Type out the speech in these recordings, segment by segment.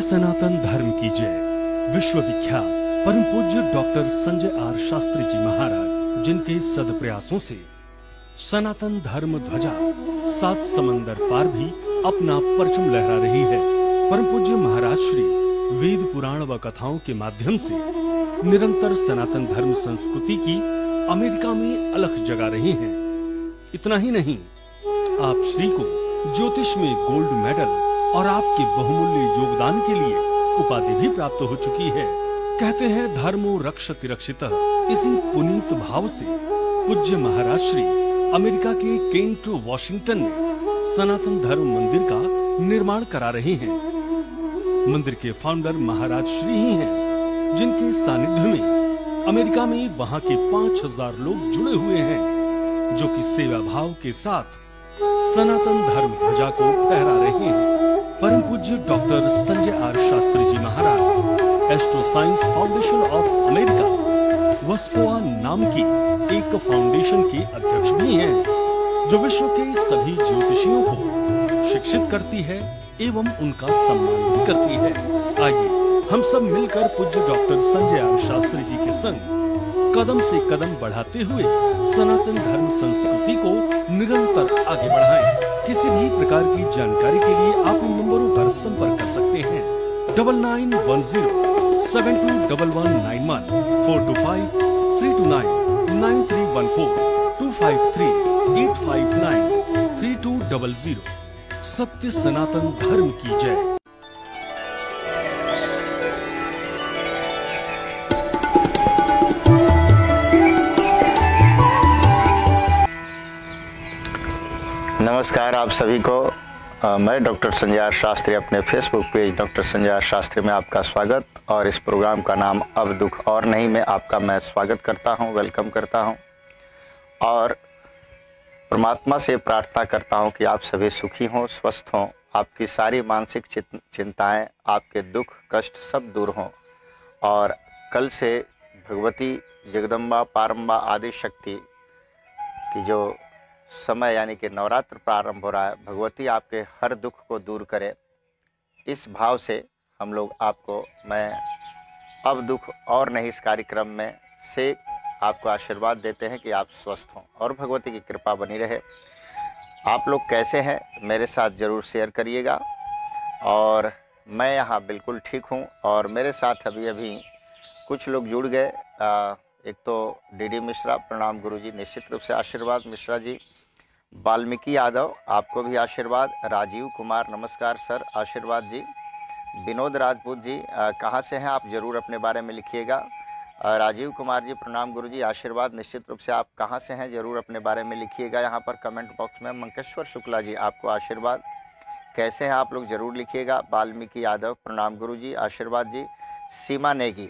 सनातन धर्म की जय। विश्वविख्यात परम पूज्य डॉक्टर संजय आर शास्त्री जी महाराज, जिनके सदप्रयासों से सनातन धर्म ध्वजा 7 समंदर पार भी अपना परचम लहरा रही है। परम पूज्य महाराज श्री वेद पुराण व कथाओं के माध्यम से निरंतर सनातन धर्म संस्कृति की अमेरिका में अलख जगा रहे हैं। इतना ही नहीं, आप श्री को ज्योतिष में गोल्ड मेडल और आपके बहुमूल्य योगदान के लिए उपाधि भी प्राप्त हो चुकी है। कहते हैं धर्मो रक्षति रक्षितः। इसी पुनीत भाव से पूज्य महाराज श्री अमेरिका के केंट वॉशिंगटन में सनातन धर्म मंदिर का निर्माण करा रहे हैं। मंदिर के फाउंडर महाराज श्री ही हैं, जिनके सानिध्य में अमेरिका में वहां के 5000 लोग जुड़े हुए हैं, जो कि सेवा भाव के साथ सनातन धर्म ध्वजा को फहरा रहे हैं। परम पूज्य डॉक्टर संजय आर शास्त्री जी महाराज astro science foundation of America वस्पोआ नाम की एक फाउंडेशन के अध्यक्ष भी हैं, जो विश्व के सभी ज्योतिषियों को शिक्षित करती है एवं उनका सम्मान भी करती है। आइए हम सब मिलकर पूज्य डॉक्टर संजय आर शास्त्री जी के संग कदम से कदम बढ़ाते हुए सनातन धर्म संस्कृति को निरंतर आगे बढ़ाएं। किसी भी प्रकार की जानकारी के लिए आप इन नंबरों पर संपर्क कर सकते हैं। 9910721191 425 329 9314 253 859 3200। सत्य सनातन धर्म की जय। नमस्कार आप सभी को। मैं डॉक्टर संजय आर शास्त्री अपने Facebook page doctor Sanjay R Shastri में आपका स्वागत और इस प्रोग्राम का नाम अब दुख और नहीं में आपका मैं स्वागत करता हूं, वेलकम करता हूं और परमात्मा से प्रार्थना करता हूं कि आप सभी सुखी हों, स्वस्थ हों, आपकी सारी मानसिक चिंताएं, आपके दुख कष्ट सब दूर हों और कल से भगवती जगदम्बा पारंबा आदि शक्ति की जो समय यानी कि नवरात्र प्रारंभ हो रहा है, भगवती आपके हर दुख को दूर करे। इस भाव से हम लोग आपको मैं अब दुख और नहीं इस कार्यक्रम में से आपको आशीर्वाद देते हैं कि आप स्वस्थ हों और भगवती की कृपा बनी रहे। आप लोग कैसे हैं मेरे साथ ज़रूर शेयर करिएगा। और मैं यहाँ बिल्कुल ठीक हूँ और मेरे साथ अभी कुछ लोग जुड़ गए। एक तो डीडी मिश्रा, प्रणाम गुरुजी, निश्चित रूप से आशीर्वाद। मिश्रा जी, वाल्मीकि यादव, आपको भी आशीर्वाद। राजीव कुमार, नमस्कार सर, आशीर्वाद जी। विनोद राजपूत जी, कहाँ से हैं आप, ज़रूर अपने बारे में लिखिएगा। राजीव कुमार जी, प्रणाम गुरुजी, आशीर्वाद। निश्चित रूप से आप कहाँ से हैं ज़रूर अपने बारे में लिखिएगा यहाँ पर कमेंट बॉक्स में। मंकेश्वर शुक्ला जी, आपको आशीर्वाद। कैसे हैं आप लोग, ज़रूर लिखिएगा। वाल्मीकि यादव, प्रणाम गुरुजी, आशीर्वाद जी। सीमा नेगी,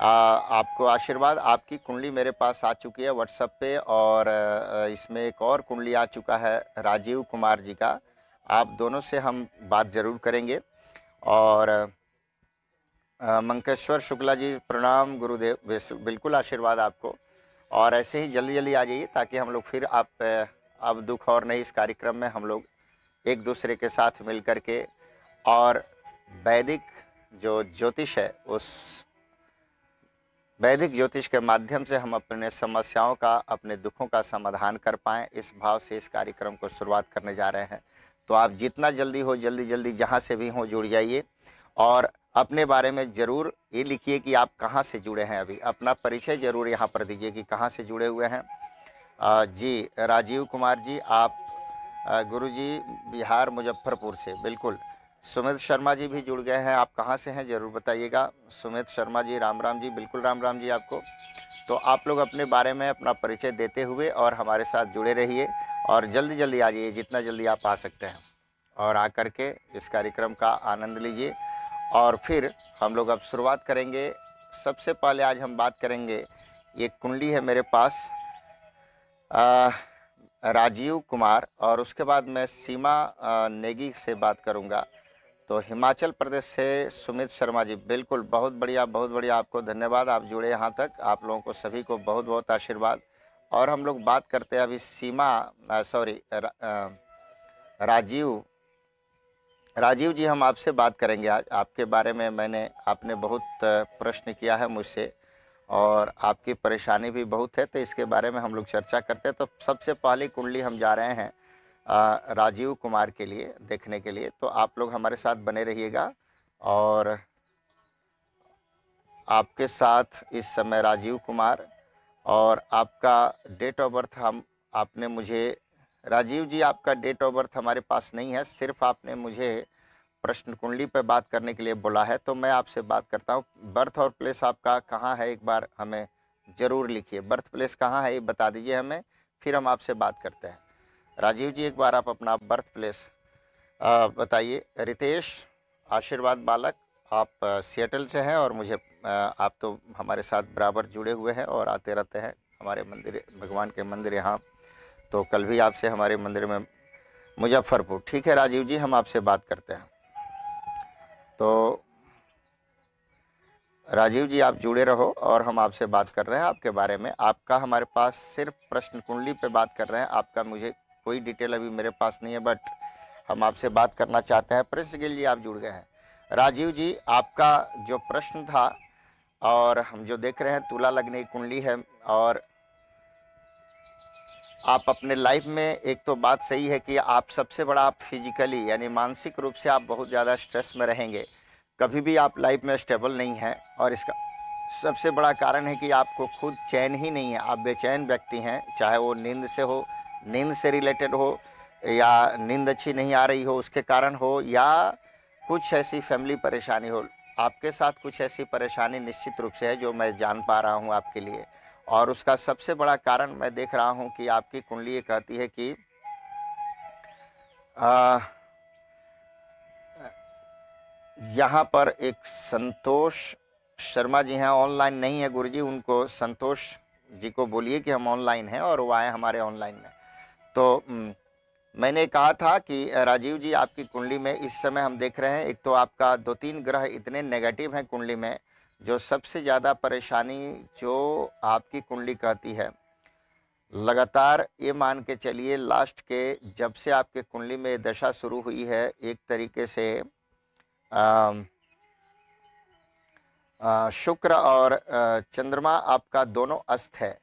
आपको आशीर्वाद। आपकी कुंडली मेरे पास आ चुकी है व्हाट्सएप पे और इसमें एक और कुंडली आ चुका है राजीव कुमार जी का। आप दोनों से हम बात ज़रूर करेंगे। और मंकेश्वर शुक्ला जी, प्रणाम गुरुदेव, बिल्कुल आशीर्वाद आपको। और ऐसे ही जल्दी जल्दी आ जाइए ताकि हम लोग फिर आप अब दुख और नहीं इस कार्यक्रम में हम लोग एक दूसरे के साथ मिल कर के और वैदिक जो ज्योतिष है उस वैदिक ज्योतिष के माध्यम से हम अपने समस्याओं का, अपने दुखों का समाधान कर पाएँ, इस भाव से इस कार्यक्रम को शुरुआत करने जा रहे हैं। तो आप जितना जल्दी हो जल्दी जहाँ से भी हों जुड़ जाइए और अपने बारे में ज़रूर ये लिखिए कि आप कहाँ से जुड़े हैं। अभी अपना परिचय ज़रूर यहाँ पर दीजिए कि कहाँ से जुड़े हुए हैं। जी राजीव कुमार जी, आप गुरुजी बिहार मुजफ्फरपुर से, बिल्कुल। सुमित शर्मा जी भी जुड़ गए हैं, आप कहाँ से हैं ज़रूर बताइएगा। सुमित शर्मा जी, राम राम जी, बिल्कुल राम राम जी आपको। तो आप लोग अपने बारे में अपना परिचय देते हुए और हमारे साथ जुड़े रहिए और जल्दी जल्दी आ जाइए, जितना जल्दी आप आ सकते हैं और आकर के इस कार्यक्रम का आनंद लीजिए। और फिर हम लोग अब शुरुआत करेंगे। सबसे पहले आज हम बात करेंगे, एक कुंडली है मेरे पास राजीव कुमार और उसके बाद मैं सीमा नेगी से बात करूंगा। तो हिमाचल प्रदेश से सुमित शर्मा जी, बिल्कुल बहुत बढ़िया आपको धन्यवाद, आप जुड़े यहाँ तक। आप लोगों को सभी को बहुत बहुत आशीर्वाद। और हम लोग बात करते हैं अभी राजीव जी, हम आपसे बात करेंगे आज आपके बारे में। आपने बहुत प्रश्न किया है मुझसे और आपकी परेशानी भी बहुत है, तो इसके बारे में हम लोग चर्चा करते हैं। तो सबसे पहली कुंडली हम जा रहे हैं राजीव कुमार के लिए देखने के लिए, तो आप लोग हमारे साथ बने रहिएगा। और आपके साथ इस समय राजीव कुमार और आपका डेट ऑफ बर्थ आपने मुझे, राजीव जी आपका डेट ऑफ बर्थ हमारे पास नहीं है, सिर्फ आपने मुझे प्रश्न कुंडली पर बात करने के लिए बोला है। तो मैं आपसे बात करता हूँ, बर्थ और प्लेस आपका कहाँ है, एक बार हमें ज़रूर लिखिए। बर्थ प्लेस कहाँ है ये बता दीजिए हमें, फिर हम आपसे बात करते हैं। राजीव जी, एक बार आप अपना बर्थ प्लेस बताइए। रितेश आशीर्वाद बालक, आप सिएटल से हैं और मुझे आप तो हमारे साथ बराबर जुड़े हुए हैं और आते रहते हैं हमारे मंदिर, भगवान के मंदिर यहाँ। तो कल भी आपसे हमारे मंदिर में मुजफ्फरपुर। ठीक है राजीव जी, हम आपसे बात करते हैं। तो राजीव जी आप जुड़े रहो और हम आपसे बात कर रहे हैं आपके बारे में। आपका हमारे पास सिर्फ प्रश्न कुंडली पे बात कर रहे हैं, आपका मुझे कोई डिटेल अभी मेरे पास नहीं है, बट हम आपसे बात करना चाहते हैं। प्रश्न के लिए आप जुड़ गए हैं। राजीव जी, आपका जो प्रश्न था, और हम जो देख रहे हैं तुला लगने की कुंडली है, और आप अपने लाइफ में, एक तो बात सही है कि आप सबसे बड़ा, आप फिजिकली यानी मानसिक रूप से आप बहुत ज़्यादा स्ट्रेस में रहेंगे, कभी भी आप लाइफ में स्टेबल नहीं हैं। और इसका सबसे बड़ा कारण है कि आपको खुद चैन ही नहीं है, आप बेचैन व्यक्ति हैं, चाहे वो नींद से हो, नींद से रिलेटेड हो, या नींद अच्छी नहीं आ रही हो उसके कारण हो, या कुछ ऐसी फैमिली परेशानी हो। आपके साथ कुछ ऐसी परेशानी निश्चित रूप से है जो मैं जान पा रहा हूँ आपके लिए। और उसका सबसे बड़ा कारण मैं देख रहा हूँ कि आपकी कुंडली ये कहती है कि यहाँ पर एक संतोष शर्मा जी हैं, ऑनलाइन नहीं है गुरुजी, उनको संतोष जी को बोलिए कि हम ऑनलाइन हैं और वो आए हमारे ऑनलाइन में। तो मैंने कहा था कि राजीव जी आपकी कुंडली में इस समय हम देख रहे हैं, एक तो आपका 2-3 ग्रह इतने नेगेटिव हैं कुंडली में, जो सबसे ज़्यादा परेशानी जो आपकी कुंडली कहती है, लगातार ये मान के चलिए लास्ट के, जब से आपके कुंडली में दशा शुरू हुई है, एक तरीके से शुक्र और चंद्रमा आपका दोनों अस्त है।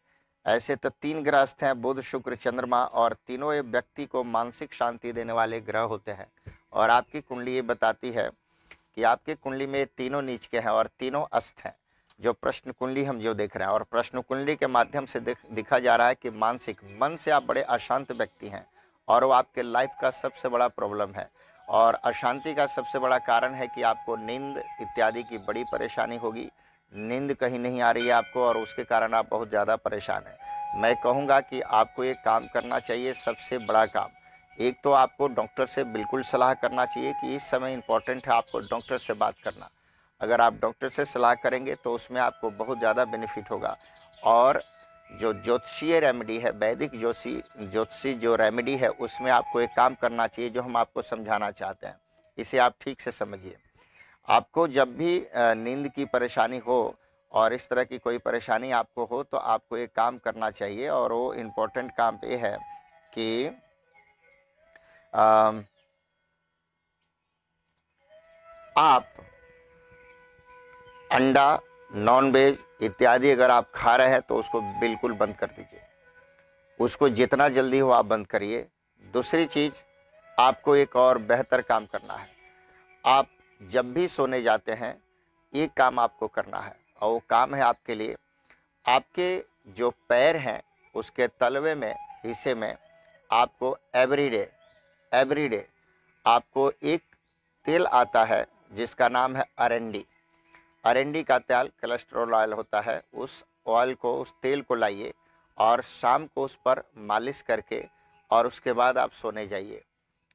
ऐसे तो 3 ग्रह अस्त हैं, बुध शुक्र चंद्रमा, और तीनों ये व्यक्ति को मानसिक शांति देने वाले ग्रह होते हैं। और आपकी कुंडली ये बताती है कि आपकी कुंडली में तीनों नीच के हैं और तीनों अस्त हैं, जो प्रश्न कुंडली हम जो देख रहे हैं। और प्रश्न कुंडली के माध्यम से दिखा जा रहा है कि मानसिक मन से आप बड़े अशांत व्यक्ति हैं, और वो आपके लाइफ का सबसे बड़ा प्रॉब्लम है। और अशांति का सबसे बड़ा कारण है कि आपको नींद इत्यादि की बड़ी परेशानी होगी, नींद कहीं नहीं आ रही है आपको, और उसके कारण आप बहुत ज़्यादा परेशान हैं। मैं कहूँगा कि आपको एक काम करना चाहिए, सबसे बड़ा काम, एक तो आपको डॉक्टर से बिल्कुल सलाह करना चाहिए कि इस समय इम्पॉर्टेंट है आपको डॉक्टर से बात करना। अगर आप डॉक्टर से सलाह करेंगे तो उसमें आपको बहुत ज़्यादा बेनिफिट होगा। और जो ज्योतिषीय रेमेडी है, वैदिक ज्योतिषी जो रेमेडी है, उसमें आपको एक काम करना चाहिए जो हम आपको समझाना चाहते हैं, इसे आप ठीक से समझिए। आपको जब भी नींद की परेशानी हो और इस तरह की कोई परेशानी आपको हो, तो आपको एक काम करना चाहिए, और वो इम्पोर्टेंट काम ये है कि आप अंडा, नॉन-वेज इत्यादि अगर आप खा रहे हैं तो उसको बिल्कुल बंद कर दीजिए, उसको जितना जल्दी हो आप बंद करिए। दूसरी चीज़, आपको एक और बेहतर काम करना है। आप जब भी सोने जाते हैं, एक काम आपको करना है, और वो काम है आपके लिए, आपके जो पैर हैं उसके तलवे में हिस्से में आपको एवरीडे आपको एक तेल आता है जिसका नाम है अरंडी। अरंडी का तेल कोलेस्ट्रॉल ऑयल होता है, उस ऑयल को, उस तेल को लाइए और शाम को उस पर मालिश करके, और उसके बाद आप सोने जाइए।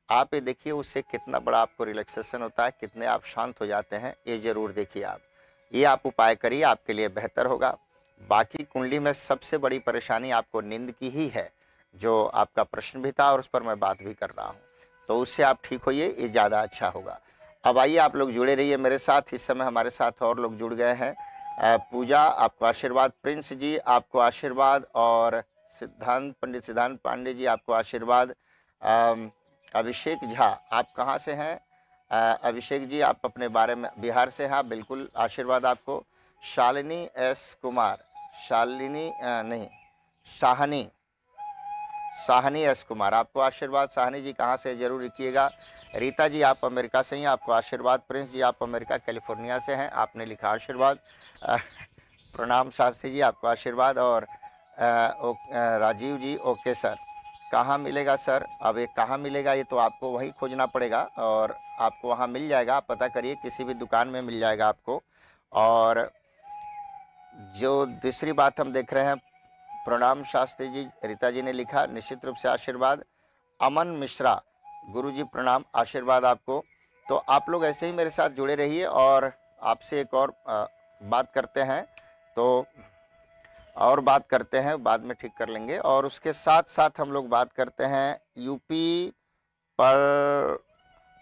आप ये देखिए उससे कितना बड़ा आपको रिलैक्सेशन होता है, कितने आप शांत हो जाते हैं, ये ज़रूर देखिए आप। ये आप उपाय करिए, आपके लिए बेहतर होगा। बाकी कुंडली में सबसे बड़ी परेशानी आपको नींद की ही है, जो आपका प्रश्न भी था और उस पर मैं बात भी कर रहा हूँ, तो उससे आप ठीक होइए, ये ज़्यादा अच्छा होगा। अब आइए आप लोग जुड़े रहिए मेरे साथ। इस समय हमारे साथ और लोग जुड़ गए हैं। पूजा आपको आशीर्वाद, प्रिंस जी आपको आशीर्वाद, और पंडित सिद्धांत पांडे जी आपको आशीर्वाद। अभिषेक झा आप कहाँ से हैं? अभिषेक जी, आप अपने बारे में, बिहार से, हाँ बिल्कुल, आशीर्वाद आपको। शालिनी एस कुमार, शालिनी नहीं, शाहनी, साहनी एस कुमार, आपको आशीर्वाद। साहनी जी कहाँ से, जरूर लिखिएगा। रीता जी आप अमेरिका से ही, आपको आशीर्वाद। प्रिंस जी आप अमेरिका कैलिफोर्निया से हैं, आपने लिखा आशीर्वाद। प्रणाम शास्त्री जी, आपको आशीर्वाद। और राजीव जी, ओके सर, कहाँ मिलेगा सर? अब ये कहाँ मिलेगा, ये तो आपको वहीं खोजना पड़ेगा और आपको वहाँ मिल जाएगा, आप पता करिए, किसी भी दुकान में मिल जाएगा आपको। और जो दूसरी बात हम देख रहे हैं, प्रणाम शास्त्री जी, रीता जी ने लिखा, निश्चित रूप से आशीर्वाद। अमन मिश्रा, गुरु जी प्रणाम, आशीर्वाद आपको। तो आप लोग ऐसे ही मेरे साथ जुड़े रहिए और आपसे एक और बात करते हैं, तो और बात करते हैं, बाद में ठीक कर लेंगे। और उसके साथ साथ हम लोग बात करते हैं यूपी पर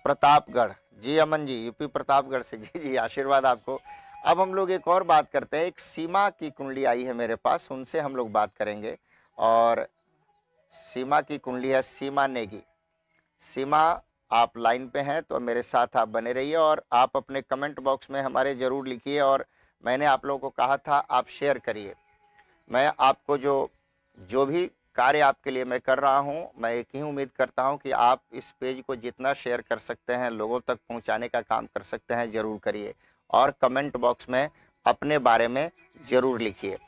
प्रतापगढ़ जी, अमन जी यूपी प्रतापगढ़ से, जी जी आशीर्वाद आपको। अब हम लोग एक और बात करते हैं, एक सीमा की कुंडली आई है मेरे पास, उनसे हम लोग बात करेंगे। और सीमा की कुंडली है सीमा नेगी। सीमा, आप लाइन पे हैं तो मेरे साथ आप बने रहिए और आप अपने कमेंट बॉक्स में हमारे ज़रूर लिखिए। और मैंने आप लोगों को कहा था आप शेयर करिए। मैं आपको जो भी कार्य आपके लिए मैं कर रहा हूं, मैं एक ही उम्मीद करता हूं कि आप इस पेज को जितना शेयर कर सकते हैं, लोगों तक पहुंचाने का काम कर सकते हैं, ज़रूर करिए। और कमेंट बॉक्स में अपने बारे में ज़रूर लिखिए।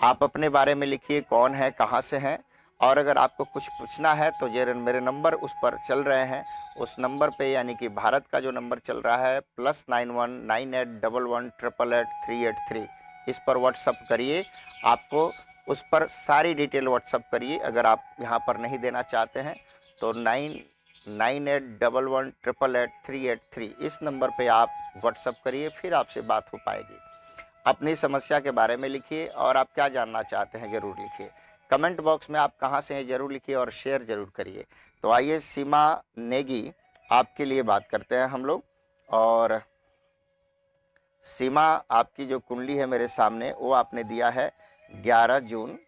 आप अपने बारे में लिखिए, कौन है, कहाँ से हैं। और अगर आपको कुछ पूछना है तो ये मेरे नंबर उस पर चल रहे हैं, उस नंबर पे, यानी कि भारत का जो नंबर चल रहा है +919811883883, इस पर व्हाट्सअप करिए। आपको उस पर सारी डिटेल व्हाट्सअप करिए। अगर आप यहाँ पर नहीं देना चाहते हैं तो 998111888383 इस नंबर पे आप व्हाट्सअप करिए, फिर आपसे बात हो पाएगी। अपनी समस्या के बारे में लिखिए और आप क्या जानना चाहते हैं ज़रूर लिखिए। कमेंट बॉक्स में आप कहाँ से हैं ज़रूर लिखिए और शेयर ज़रूर करिए। तो आइए सीमा नेगी, आपके लिए बात करते हैं हम लोग। और सीमा, आपकी जो कुंडली है मेरे सामने, वो आपने दिया है 11 जून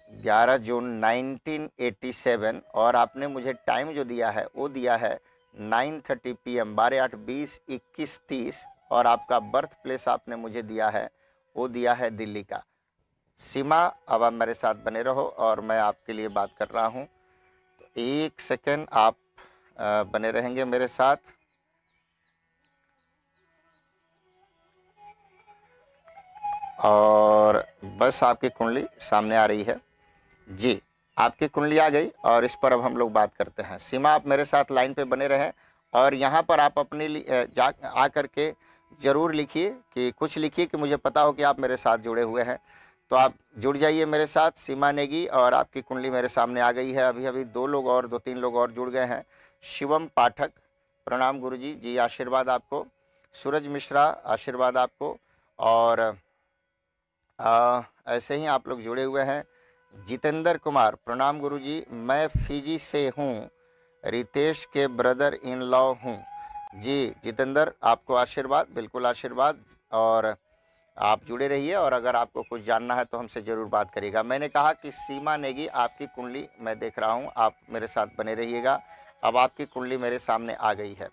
1987, और आपने मुझे टाइम जो दिया है वो दिया है 9:30 PM, 12/8/21/30, और आपका बर्थ प्लेस आपने मुझे दिया है, वो दिया है दिल्ली का। सीमा, अब आप मेरे साथ बने रहो और मैं आपके लिए बात कर रहा हूँ, तो एक सेकेंड आप बने रहेंगे मेरे साथ। और बस आपकी कुंडली सामने आ रही है जी, आपकी कुंडली आ गई और इस पर अब हम लोग बात करते हैं। सीमा, आप मेरे साथ लाइन पे बने रहें और यहाँ पर आप अपने जा आ करके ज़रूर लिखिए, कि कुछ लिखिए कि मुझे पता हो कि आप मेरे साथ जुड़े हुए हैं। तो आप जुड़ जाइए मेरे साथ, सीमा नेगी, और आपकी कुंडली मेरे सामने आ गई है। अभी अभी 2 लोग और 2-3 लोग और जुड़ गए हैं। शिवम पाठक, प्रणाम गुरुजी, जी आशीर्वाद आपको। सूरज मिश्रा, आशीर्वाद आपको। और ऐसे ही आप लोग जुड़े हुए हैं। जितेंद्र कुमार, प्रणाम गुरुजी, मैं फिजी से हूँ, रितेश के ब्रदर इन लॉ हूँ। जी जितेंद्र, आपको आशीर्वाद, बिल्कुल आशीर्वाद। और आप जुड़े रहिए और अगर आपको कुछ जानना है तो हमसे ज़रूर बात करिएगा। मैंने कहा कि सीमा नेगी, आपकी कुंडली मैं देख रहा हूँ, आप मेरे साथ बने रहिएगा। अब आपकी कुंडली मेरे सामने आ गई है।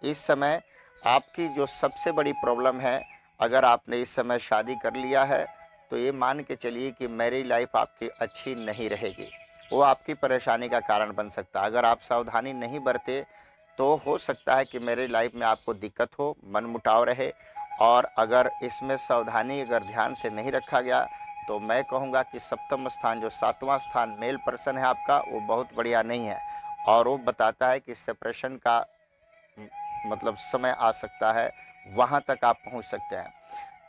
इस समय आपकी जो सबसे बड़ी प्रॉब्लम है, अगर आपने इस समय शादी कर लिया है तो ये मान के चलिए कि मैरिज लाइफ आपकी अच्छी नहीं रहेगी, वो आपकी परेशानी का कारण बन सकता है। अगर आप सावधानी नहीं बरते तो हो सकता है कि मैरिज लाइफ में आपको दिक्कत हो, मनमुटाव रहे। और अगर इसमें सावधानी अगर ध्यान से नहीं रखा गया तो मैं कहूँगा कि सप्तम स्थान, जो 7वां स्थान मेल पर्सन है आपका, वो बहुत बढ़िया नहीं है। और वो बताता है कि सेपरेशन का मतलब समय आ सकता है, वहाँ तक आप पहुँच सकते हैं।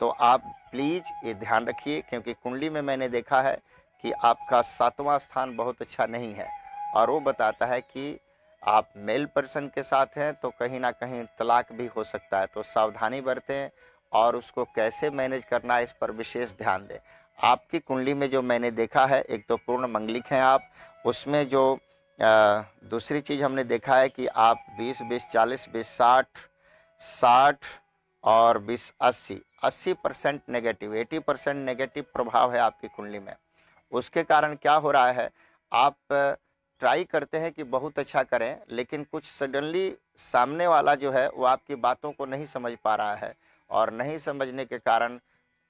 तो आप प्लीज़ ये ध्यान रखिए, क्योंकि कुंडली में मैंने देखा है कि आपका 7वां स्थान बहुत अच्छा नहीं है, और वो बताता है कि आप मेल पर्सन के साथ हैं तो कहीं ना कहीं तलाक भी हो सकता है। तो सावधानी बरतें और उसको कैसे मैनेज करना है इस पर विशेष ध्यान दें। आपकी कुंडली में जो मैंने देखा है, एक तो पूर्ण मंगलिक हैं आप, उसमें जो दूसरी चीज़ हमने देखा है कि आप 20-20, 40-20, 60-60 और 20-80, 80% नेगेटिव, 80% नेगेटिव प्रभाव है आपकी कुंडली में। उसके कारण क्या हो रहा है, आप ट्राई करते हैं कि बहुत अच्छा करें, लेकिन कुछ सडनली सामने वाला जो है वो आपकी बातों को नहीं समझ पा रहा है, और नहीं समझने के कारण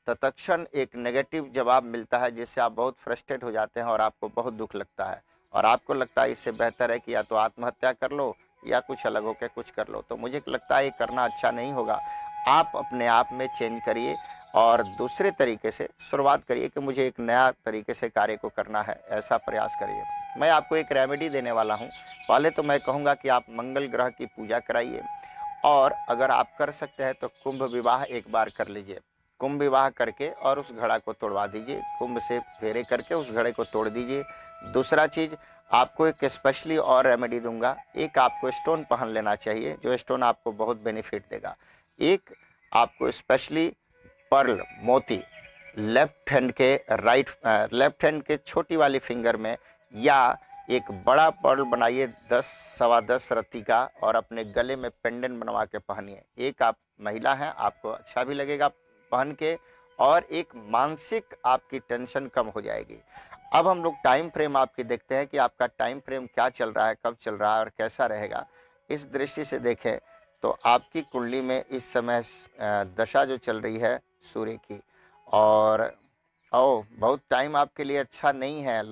तत्क्षण एक नेगेटिव जवाब मिलता है, जिससे आप बहुत फ्रस्ट्रेट हो जाते हैं और आपको बहुत दुख लगता है, और आपको लगता है इससे बेहतर है कि या तो आत्महत्या कर लो या कुछ अलग होकर कुछ कर लो। तो मुझे लगता है ये करना अच्छा नहीं होगा। आप अपने आप में चेंज करिए और दूसरे तरीके से शुरुआत करिए कि मुझे एक नया तरीके से कार्य को करना है, ऐसा प्रयास करिए। मैं आपको एक रेमेडी देने वाला हूँ। पहले तो मैं कहूँगा कि आप मंगल ग्रह की पूजा कराइए, और अगर आप कर सकते हैं तो कुंभ विवाह एक बार कर लीजिए। कुंभ विवाह करके और उस घड़ा को तोड़वा दीजिए, कुंभ से फेरे करके उस घड़े को तोड़ दीजिए। दूसरा चीज़, आपको एक स्पेशली और रेमेडी दूंगा। एक आपको स्टोन पहन लेना चाहिए, जो स्टोन आपको बहुत बेनिफिट देगा। एक आपको स्पेशली पर्ल मोती लेफ्ट हैंड के छोटी वाली फिंगर में, या एक बड़ा पर्ल बनाइए 10 सवा 10 रत्ती का, और अपने गले में पेंडेंट बनवा के पहनिए। एक आप महिला हैं, आपको अच्छा भी लगेगा पहन के, और एक मानसिक आपकी टेंशन कम हो जाएगी। अब हम लोग टाइम फ्रेम आपकी देखते हैं कि आपका टाइम फ्रेम क्या चल रहा है, कब चल रहा है और कैसा रहेगा। इस दृष्टि से देखें तो आपकी कुंडली में इस समय दशा जो चल रही है सूर्य की, और बहुत टाइम आपके लिए अच्छा नहीं है।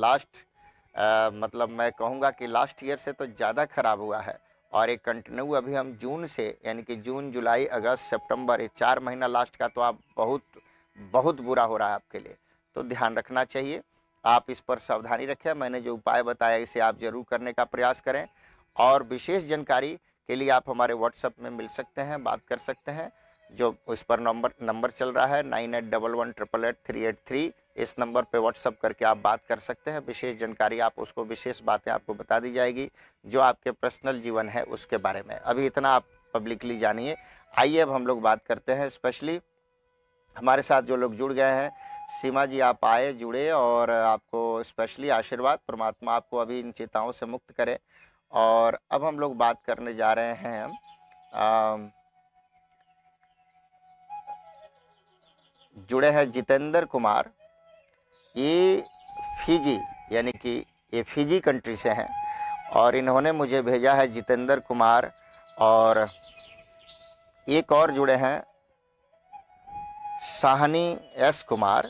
मतलब मैं कहूँगा कि लास्ट ईयर से तो ज़्यादा खराब हुआ है, और एक कंटिन्यू अभी हम जून से, यानी कि जून जुलाई अगस्त सितंबर, ये 4 महीना लास्ट का तो आप बहुत बुरा हो रहा है आपके लिए। तो ध्यान रखना चाहिए, आप इस पर सावधानी रखें। मैंने जो उपाय बताया इसे आप जरूर करने का प्रयास करें, और विशेष जानकारी के लिए आप हमारे व्हाट्सएप में मिल सकते हैं, बात कर सकते हैं। जो उस पर नंबर चल रहा है 9811888383, इस नंबर पे व्हाट्सअप करके आप बात कर सकते हैं। विशेष जानकारी आप उसको, विशेष बातें आपको बता दी जाएगी जो आपके पर्सनल जीवन है उसके बारे में। अभी इतना आप पब्लिकली जानिए। आइए अब हम लोग बात करते हैं स्पेशली हमारे साथ जो लोग जुड़ गए हैं। सीमा जी, आप आए, जुड़े, और आपको स्पेशली आशीर्वाद, परमात्मा आपको अभी इन चिंताओं से मुक्त करे। और अब हम लोग बात करने जा रहे हैं, जुड़े हैं जितेंद्र कुमार। ये फिजी, यानी कि ये फिजी कंट्री से हैं, और इन्होंने मुझे भेजा है जितेंद्र कुमार। और एक और जुड़े हैं साहनी एस कुमार,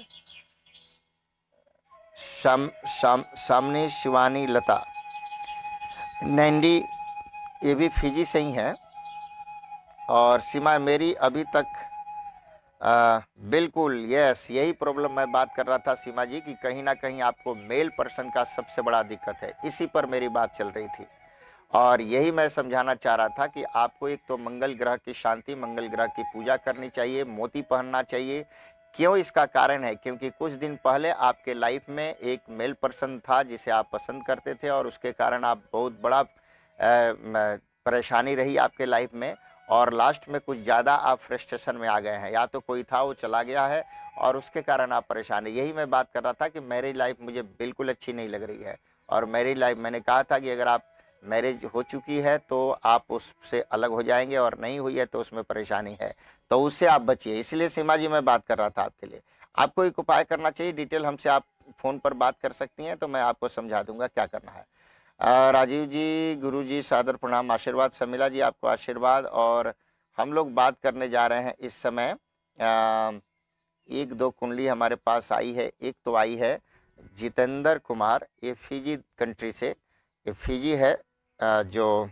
सामनी शिवानी लता नैंडी, ये भी फिजी से ही हैं। और सीमा, मेरी अभी तक बिल्कुल यस, यही प्रॉब्लम मैं बात कर रहा था सीमा जी, कि कहीं ना कहीं आपको मेल पर्सन का सबसे बड़ा दिक्कत है, इसी पर मेरी बात चल रही थी। और यही मैं समझाना चाह रहा था कि आपको एक तो मंगल ग्रह की शांति, मंगल ग्रह की पूजा करनी चाहिए, मोती पहनना चाहिए। क्यों? इसका कारण है क्योंकि कुछ दिन पहले आपके लाइफ में एक मेल पर्सन था जिसे आप पसंद करते थे, और उसके कारण आप बहुत बड़ा परेशानी रही आपके लाइफ में, और लास्ट में कुछ ज़्यादा आप फ्रस्ट्रेशन में आ गए हैं। या तो कोई था वो चला गया है और उसके कारण आप परेशान है। यही मैं बात कर रहा था कि मेरी लाइफ मुझे बिल्कुल अच्छी नहीं लग रही है, और मेरी लाइफ, मैंने कहा था कि अगर आप मैरिज हो चुकी है तो आप उससे अलग हो जाएंगे, और नहीं हुई है तो उसमें परेशानी है, तो उससे आप बचिए। इसलिए सीमा जी मैं बात कर रहा था आपके लिए। आपको एक उपाय करना चाहिए, डिटेल हमसे आप फ़ोन पर बात कर सकती हैं, तो मैं आपको समझा दूंगा क्या करना है। राजीव जी, गुरु जी, सादर प्रणाम, आशीर्वाद। समीला जी, आपको आशीर्वाद। और हम लोग बात करने जा रहे हैं इस समय, एक दो कुंडली हमारे पास आई है। एक तो आई है जितेंद्र कुमार, ये फिजी कंट्री से, ये फिजी है, जो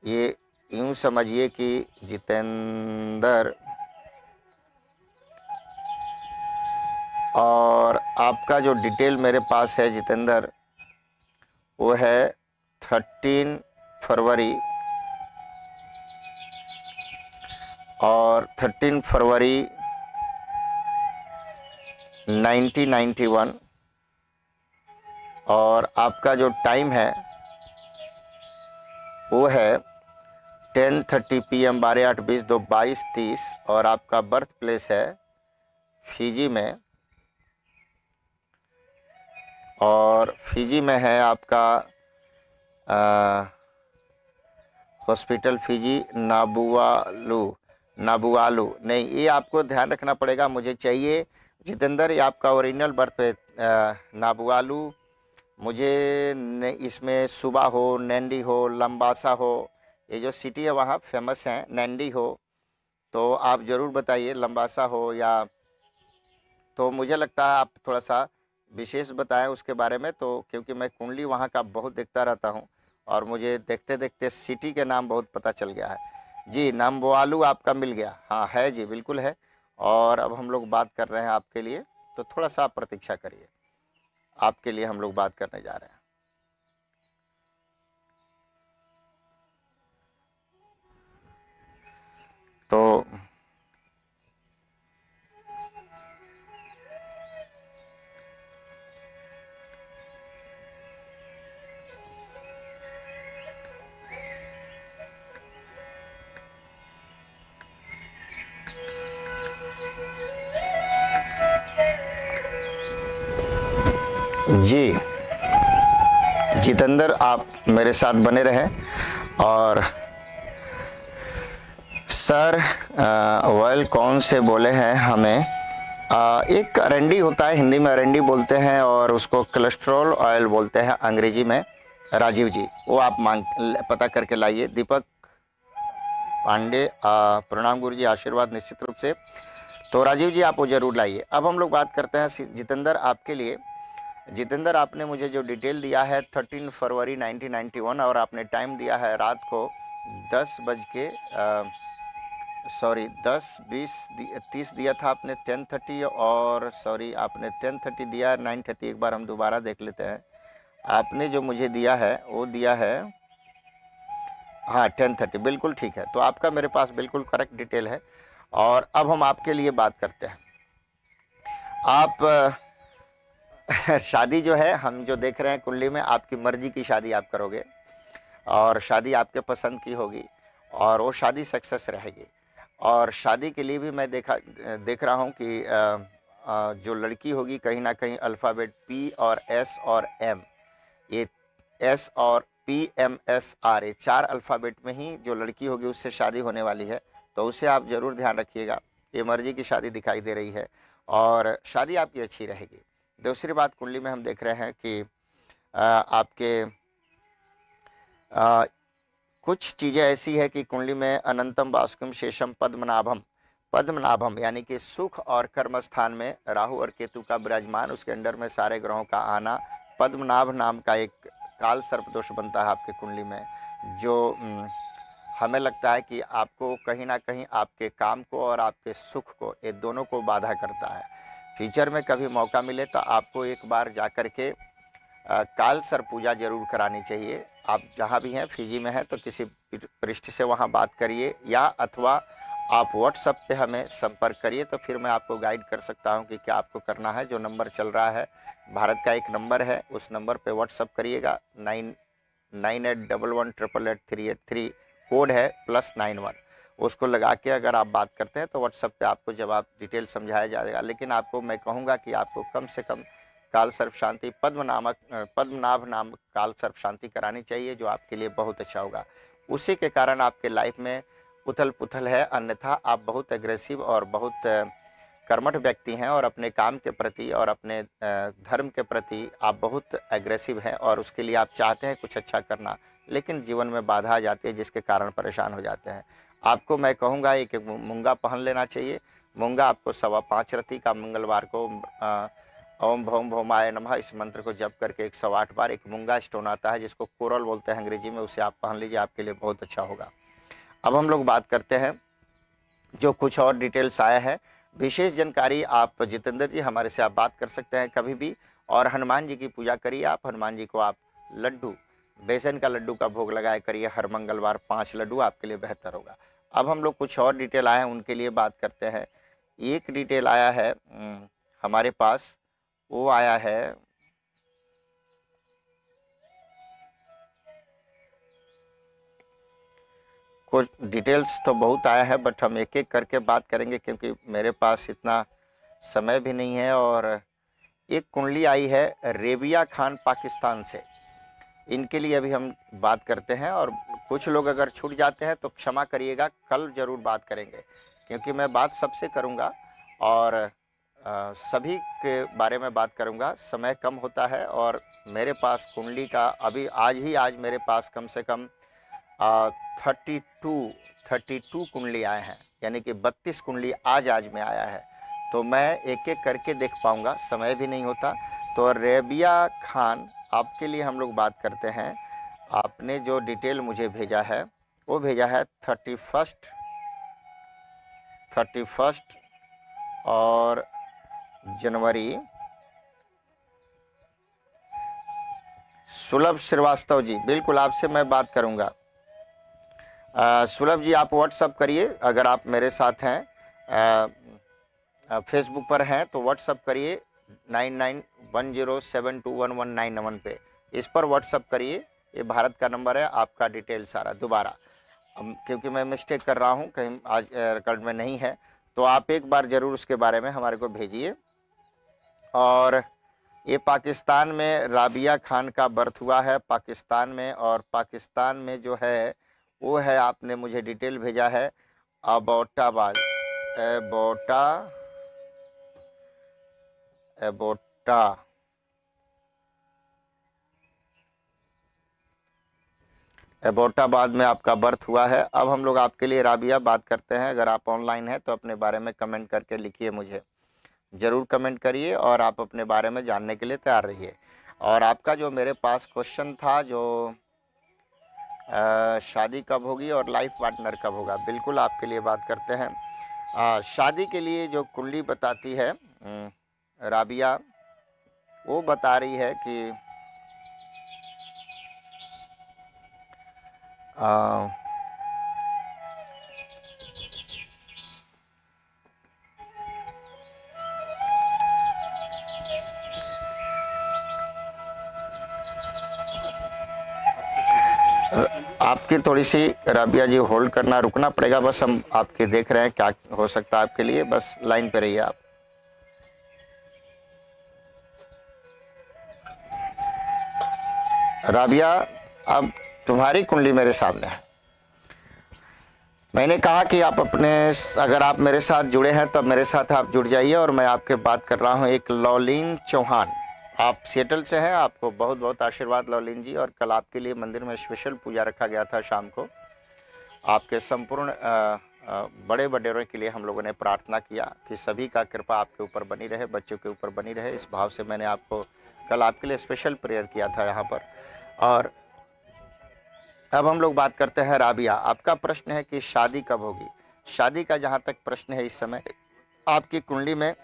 ये यूं समझिए कि जितेंद्र, और आपका जो डिटेल मेरे पास है जितेंद्र, वो है 13 फरवरी, और 13 फरवरी 1991, और आपका जो टाइम है वो है 10:30 PM, 12/8/20, 2/22/30, और आपका बर्थ प्लेस है फिजी में, और फिजी में है आपका हॉस्पिटल फिजी नाबुआलू नहीं, ये आपको ध्यान रखना पड़ेगा। मुझे चाहिए जितेंद्र, ये आपका ओरिजिनल बर्थ पे नाबुआलू मुझे इसमें सुबा हो, नैंडी हो, लंबासा हो, ये जो सिटी है वहाँ फेमस हैं, नैंडी हो, तो आप ज़रूर बताइए, लंबासा हो या, तो मुझे लगता है आप थोड़ा सा विशेष बताएं उसके बारे में, तो क्योंकि मैं कुंडली वहाँ का बहुत देखता रहता हूँ और मुझे देखते देखते सिटी के नाम बहुत पता चल गया है। जी, नम्बोआलू आपका मिल गया, हाँ है जी, बिल्कुल है। और अब हम लोग बात कर रहे हैं आपके लिए, तो थोड़ा सा आप प्रतीक्षा करिए, आपके लिए हम लोग बात करने जा रहे हैं। तो जी जितेंद्र, आप मेरे साथ बने रहें। और सर ऑयल कौन से बोले हैं हमें? एक अरंडी होता है, हिंदी में अरंडी बोलते हैं और उसको कोलेस्ट्रॉल ऑयल बोलते हैं अंग्रेजी में। राजीव जी, वो आप पता करके लाइए। दीपक पांडे, प्रणाम गुरु जी, आशीर्वाद निश्चित रूप से। तो राजीव जी आप वो जरूर लाइए। अब हम लोग बात करते हैं जितेंद्र आपके लिए। जितेंद्र, आपने मुझे जो डिटेल दिया है 13 फरवरी 1991 और आपने टाइम दिया है रात को 10:20 दिया था आपने, 10:30, और सॉरी आपने 10:30 दिया, 9:30, एक बार हम दोबारा देख लेते हैं। आपने जो मुझे दिया है वो दिया है, हाँ 10:30, बिल्कुल ठीक है। तो आपका मेरे पास बिल्कुल करेक्ट डिटेल है। और अब हम आपके लिए बात करते हैं। आप शादी जो है हम जो देख रहे हैं कुंडली में, आपकी मर्जी की शादी आप करोगे और शादी आपके पसंद की होगी और वो शादी सक्सेस रहेगी। और शादी के लिए भी मैं देख रहा हूँ कि जो लड़की होगी कहीं ना कहीं अल्फ़ाबेट P और S और M, ये S और PMSR, ये 4 अल्फ़ाबेट में ही जो लड़की होगी उससे शादी होने वाली है। तो उसे आप ज़रूर ध्यान रखिएगा। ये मर्जी की शादी दिखाई दे रही है और शादी आपकी अच्छी रहेगी। दूसरी बात, कुंडली में हम देख रहे हैं कि आपके कुछ चीज़ें ऐसी है कि कुंडली में अनंतम वासुकम शेषम पद्मनाभम, पद्मनाभम यानी कि सुख और कर्म स्थान में राहु और केतु का विराजमान, उसके अंडर में सारे ग्रहों का आना, पद्मनाभ नाम का एक काल सर्प दोष बनता है आपके कुंडली में, जो हमें लगता है कि आपको कहीं ना कहीं आपके काम को और आपके सुख को, ये दोनों को बाधा करता है। फ्यूचर में कभी मौका मिले तो आपको एक बार जा कर के काल सर पूजा जरूर करानी चाहिए। आप जहाँ भी हैं, फिजी में हैं, तो किसी पृष्ठ से वहाँ बात करिए या अथवा आप व्हाट्सएप पे हमें संपर्क करिए, तो फिर मैं आपको गाइड कर सकता हूँ कि क्या आपको करना है। जो नंबर चल रहा है, भारत का एक नंबर है, उस नंबर पे व्हाट्सएप करिएगा, 9981118883, कोड है +91, उसको लगा के अगर आप बात करते हैं तो व्हाट्सएप पे आपको जवाब डिटेल समझाया जाएगा। लेकिन आपको मैं कहूँगा कि आपको कम से कम काल सर्प शांति पद्मनाभ नाम काल सर्प शांति करानी चाहिए, जो आपके लिए बहुत अच्छा होगा। उसी के कारण आपके लाइफ में उथल पुथल है, अन्यथा आप बहुत एग्रेसिव और बहुत कर्मठ व्यक्ति हैं और अपने काम के प्रति और अपने धर्म के प्रति आप बहुत एग्रेसिव हैं और उसके लिए आप चाहते हैं कुछ अच्छा करना, लेकिन जीवन में बाधा आ जाती है जिसके कारण परेशान हो जाते हैं। आपको मैं कहूँगा एक मूंगा पहन लेना चाहिए। मूंगा आपको 5:15 रति का मंगलवार को ओम भौम भौमाय नमः इस मंत्र को जप करके 108 बार, एक मूंगा स्टोन आता है जिसको कोरल बोलते हैं अंग्रेजी में, उसे आप पहन लीजिए, आपके लिए बहुत अच्छा होगा। अब हम लोग बात करते हैं जो कुछ और डिटेल्स आया है। विशेष जानकारी आप जितेंद्र जी हमारे से आप बात कर सकते हैं कभी भी। और हनुमान जी की पूजा करिए आप, हनुमान जी को आप लड्डू, बेसन का लड्डू का भोग लगाया करिए हर मंगलवार, 5 लड्डू, आपके लिए बेहतर होगा। अब हम लोग कुछ और डिटेल आए हैं उनके लिए बात करते हैं। एक डिटेल आया है हमारे पास, वो आया है कुछ डिटेल्स तो बहुत आया है, बट हम एक एक करके बात करेंगे क्योंकि मेरे पास इतना समय भी नहीं है। और एक कुंडली आई है रेबिया खान पाकिस्तान से, इनके लिए अभी हम बात करते हैं। और कुछ लोग अगर छूट जाते हैं तो क्षमा करिएगा, कल जरूर बात करेंगे क्योंकि मैं बात सबसे करूंगा और सभी के बारे में बात करूंगा। समय कम होता है और मेरे पास कुंडली का अभी आज मेरे पास कम से कम 32 कुंडली आए हैं, यानी कि 32 कुंडली आज में आया है। तो मैं एक एक करके देख पाऊंगा, समय भी नहीं होता। तो रेबिया खान, आपके लिए हम लोग बात करते हैं। आपने जो डिटेल मुझे भेजा है वो भेजा है 31 और जनवरी। सुलभ श्रीवास्तव जी, बिल्कुल आपसे मैं बात करूंगा। सुलभ जी आप व्हाट्सअप करिए, अगर आप मेरे साथ हैं, फेसबुक पर हैं तो व्हाट्सअप करिए 9910721191 पे, इस पर व्हाट्सअप करिए। ये भारत का नंबर है, आपका डिटेल सारा दोबारा, क्योंकि मैं मिस्टेक कर रहा हूँ, कहीं आज रिकॉर्ड में नहीं है, तो आप एक बार ज़रूर उसके बारे में हमारे को भेजिए। और ये पाकिस्तान में राबिया खान का बर्थ हुआ है, पाकिस्तान में, और पाकिस्तान में जो है वो है, आपने मुझे डिटेल भेजा है एबोटाबाद, एबोटाबाद में आपका बर्थ हुआ है। अब हम लोग आपके लिए राबिया बात करते हैं। अगर आप ऑनलाइन हैं तो अपने बारे में कमेंट करके लिखिए, मुझे ज़रूर कमेंट करिए और आप अपने बारे में जानने के लिए तैयार रहिए। और आपका जो मेरे पास क्वेश्चन था, जो शादी कब होगी और लाइफ पार्टनर कब होगा, बिल्कुल आपके लिए बात करते हैं। शादी के लिए जो कुंडली बताती है राबिया, वो बता रही है कि आपकी थोड़ी सी राबिया जी होल्ड करना, रुकना पड़ेगा, बस हम आपके देख रहे हैं क्या हो सकता है आपके लिए, बस लाइन पे रहिए आप। राबिया, अब तुम्हारी कुंडली मेरे सामने है। मैंने कहा कि आप अपने, अगर आप मेरे साथ जुड़े हैं तो मेरे साथ आप जुड़ जाइए। और मैं आपके बात कर रहा हूं एक लौलीन चौहान, आप सिएटल से हैं। आपको बहुत बहुत आशीर्वाद लौलीन जी। और कल आपके लिए मंदिर में स्पेशल पूजा रखा गया था शाम को। आपके संपूर्ण बड़े वडेरों के लिए हम लोगों ने प्रार्थना किया कि सभी का कृपा आपके ऊपर बनी रहे, बच्चों के ऊपर बनी रहे। इस भाव से मैंने आपको कल आपके लिए स्पेशल प्रेयर किया था यहाँ पर। और अब हम लोग बात करते हैं राबिया, आपका प्रश्न है कि शादी कब होगी। शादी का जहाँ तक प्रश्न है, इस समय आपकी कुंडली में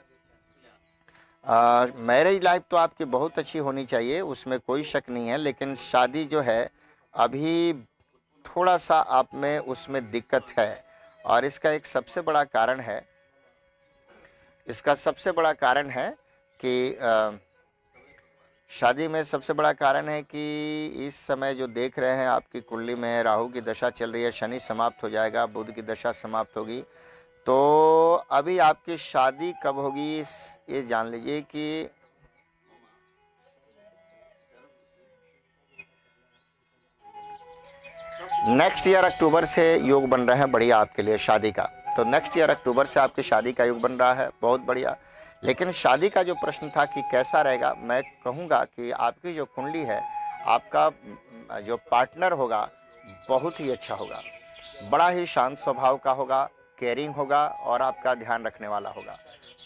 मैरिज लाइफ तो आपकी बहुत अच्छी होनी चाहिए, उसमें कोई शक नहीं है। लेकिन शादी जो है अभी थोड़ा सा आप में उसमें दिक्कत है। और इसका एक सबसे बड़ा कारण है, कि शादी में सबसे बड़ा कारण है कि इस समय जो देख रहे हैं आपकी कुंडली में राहु की दशा चल रही है, शनि समाप्त हो जाएगा, बुध की दशा समाप्त होगी। तो अभी आपकी शादी कब होगी ये जान लीजिए कि नेक्स्ट ईयर अक्टूबर से योग बन रहे हैं बढ़िया आपके लिए शादी का। तो नेक्स्ट ईयर अक्टूबर से आपकी शादी का योग बन रहा है, बहुत बढ़िया। लेकिन शादी का जो प्रश्न था कि कैसा रहेगा, मैं कहूँगा कि आपकी जो कुंडली है, आपका जो पार्टनर होगा बहुत ही अच्छा होगा, बड़ा ही शांत स्वभाव का होगा, केयरिंग होगा और आपका ध्यान रखने वाला होगा।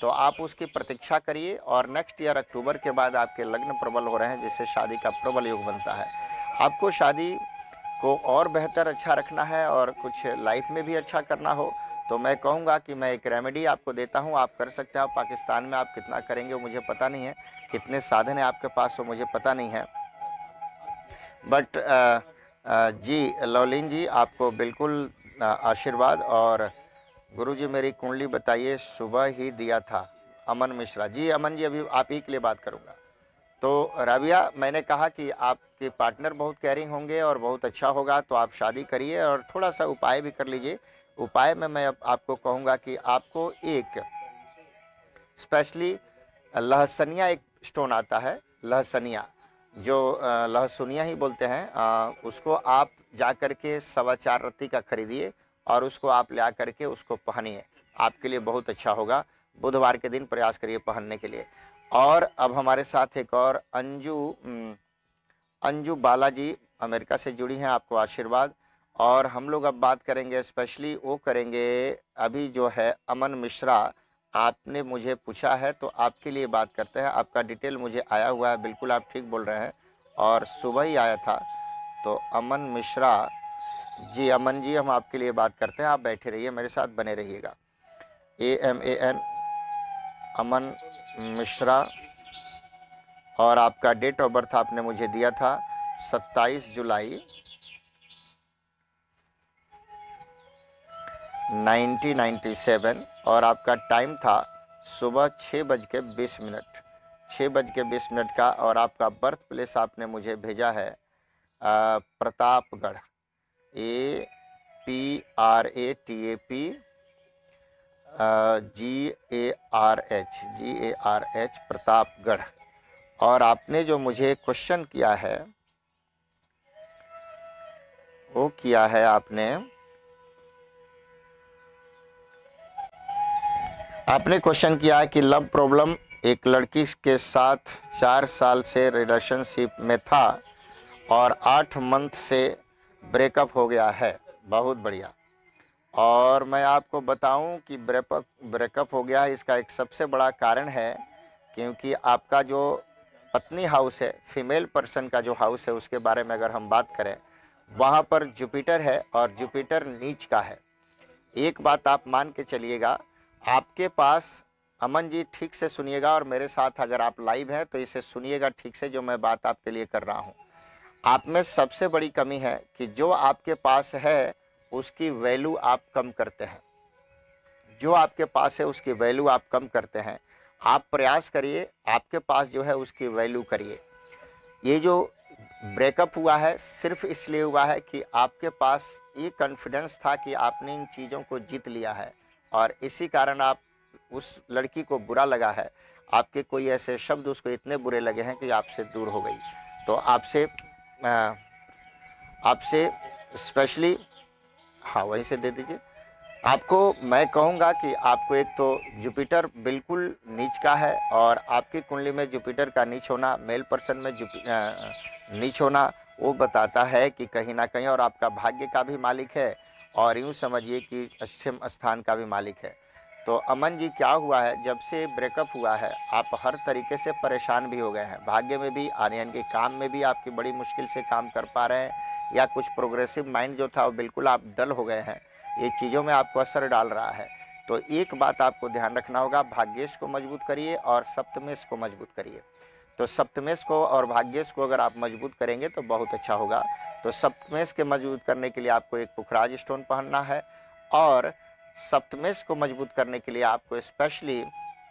तो आप उसकी प्रतीक्षा करिए। और नेक्स्ट ईयर अक्टूबर के बाद आपके लग्न प्रबल हो रहे हैं, जिससे शादी का प्रबल योग बनता है। आपको शादी को और बेहतर अच्छा रखना है और कुछ लाइफ में भी अच्छा करना हो, तो मैं कहूँगा कि मैं एक रेमेडी आपको देता हूँ, आप कर सकते हैं। पाकिस्तान में आप कितना करेंगे वो मुझे पता नहीं है, कितने साधन है आपके पास वो मुझे पता नहीं है। बट जी लौलीन जी, आपको बिल्कुल आशीर्वाद। और गुरुजी मेरी कुंडली बताइए, सुबह ही दिया था, अमन मिश्रा जी। अमन जी अभी आप ही के लिए बात करूँगा। तो राबिया, मैंने कहा कि आपके पार्टनर बहुत केयरिंग होंगे और बहुत अच्छा होगा, तो आप शादी करिए और थोड़ा सा उपाय भी कर लीजिए। उपाय में मैं आपको कहूँगा कि आपको एक स्पेशली लहसनिया एक स्टोन आता है, लहसनिया, जो लहसुनिया ही बोलते हैं, उसको आप जा कर के 4.25 रत्ती का खरीदिए और उसको आप ले कर के उसको पहनिए, आपके लिए बहुत अच्छा होगा। बुधवार के दिन प्रयास करिए पहनने के लिए। और अब हमारे साथ एक और अंजू अंजू बालाजी अमेरिका से जुड़ी हैं, आपको आशीर्वाद। और हम लोग अब बात करेंगे, स्पेशली वो करेंगे अभी जो है अमन मिश्रा, आपने मुझे पूछा है तो आपके लिए बात करते हैं। आपका डिटेल मुझे आया हुआ है, बिल्कुल आप ठीक बोल रहे हैं, और सुबह ही आया था। तो अमन मिश्रा जी, अमन जी हम आपके लिए बात करते हैं, आप बैठे रहिए, मेरे साथ बने रहिएगा। AMAN अमन मिश्रा, और आपका डेट ऑफ बर्थ आपने मुझे दिया था 27 जुलाई 1997, और आपका टाइम था सुबह 6:20, 6:20 का। और आपका बर्थ प्लेस आपने मुझे भेजा है प्रतापगढ़, GARH प्रतापगढ़। और आपने जो मुझे क्वेश्चन किया है वो किया है आपने क्वेश्चन किया है कि लव प्रॉब्लम, एक लड़की के साथ 4 साल से रिलेशनशिप में था और 8 मंथ से ब्रेकअप हो गया है। बहुत बढ़िया। और मैं आपको बताऊं कि ब्रेकअप हो गया है, इसका एक सबसे बड़ा कारण है क्योंकि आपका जो पत्नी हाउस है, फीमेल पर्सन का जो हाउस है, उसके बारे में अगर हम बात करें, वहाँ पर जुपिटर है और जुपिटर नीच का है। एक बात आप मान के चलिएगा, आपके पास, अमन जी ठीक से सुनिएगा और मेरे साथ अगर आप लाइव हैं तो इसे सुनिएगा ठीक से, जो मैं बात आपके लिए कर रहा हूँ। आप में सबसे बड़ी कमी है कि जो आपके पास है उसकी वैल्यू आप कम करते हैं। जो आपके पास है उसकी वैल्यू आप कम करते हैं। आप प्रयास करिए, आपके पास जो है उसकी वैल्यू करिए। ये जो ब्रेकअप हुआ है सिर्फ इसलिए हुआ है कि आपके पास ये कॉन्फिडेंस था कि आपने इन चीज़ों को जीत लिया है, और इसी कारण आप, उस लड़की को बुरा लगा है, आपके कोई ऐसे शब्द उसको इतने बुरे लगे हैं कि आपसे दूर हो गई। तो आपसे स्पेशली, हाँ वहीं से दे दीजिए। आपको मैं कहूँगा कि आपको एक तो जुपिटर बिल्कुल नीच का है, और आपकी कुंडली में जुपिटर का नीच होना, मेल पर्सन में नीच होना, वो बताता है कि कहीं ना कहीं, और आपका भाग्य का भी मालिक है और यूँ समझिए कि अष्टम स्थान का भी मालिक है। तो अमन जी क्या हुआ है, जब से ब्रेकअप हुआ है आप हर तरीके से परेशान भी हो गए हैं, भाग्य में भी, आर्यन के काम में भी आपकी बड़ी मुश्किल से काम कर पा रहे हैं, या कुछ प्रोग्रेसिव माइंड जो था वो बिल्कुल आप डल हो गए हैं, ये चीज़ों में आपको असर डाल रहा है। तो एक बात आपको ध्यान रखना होगा, भाग्येश को मजबूत करिए और सप्तमेश को मजबूत करिए। तो सप्तमेश को और भाग्येश को अगर आप मजबूत करेंगे तो बहुत अच्छा होगा। तो सप्तमेश के मजबूत करने के लिए आपको एक पुखराज स्टोन पहनना है, और सप्तमेश को मजबूत करने के लिए आपको स्पेशली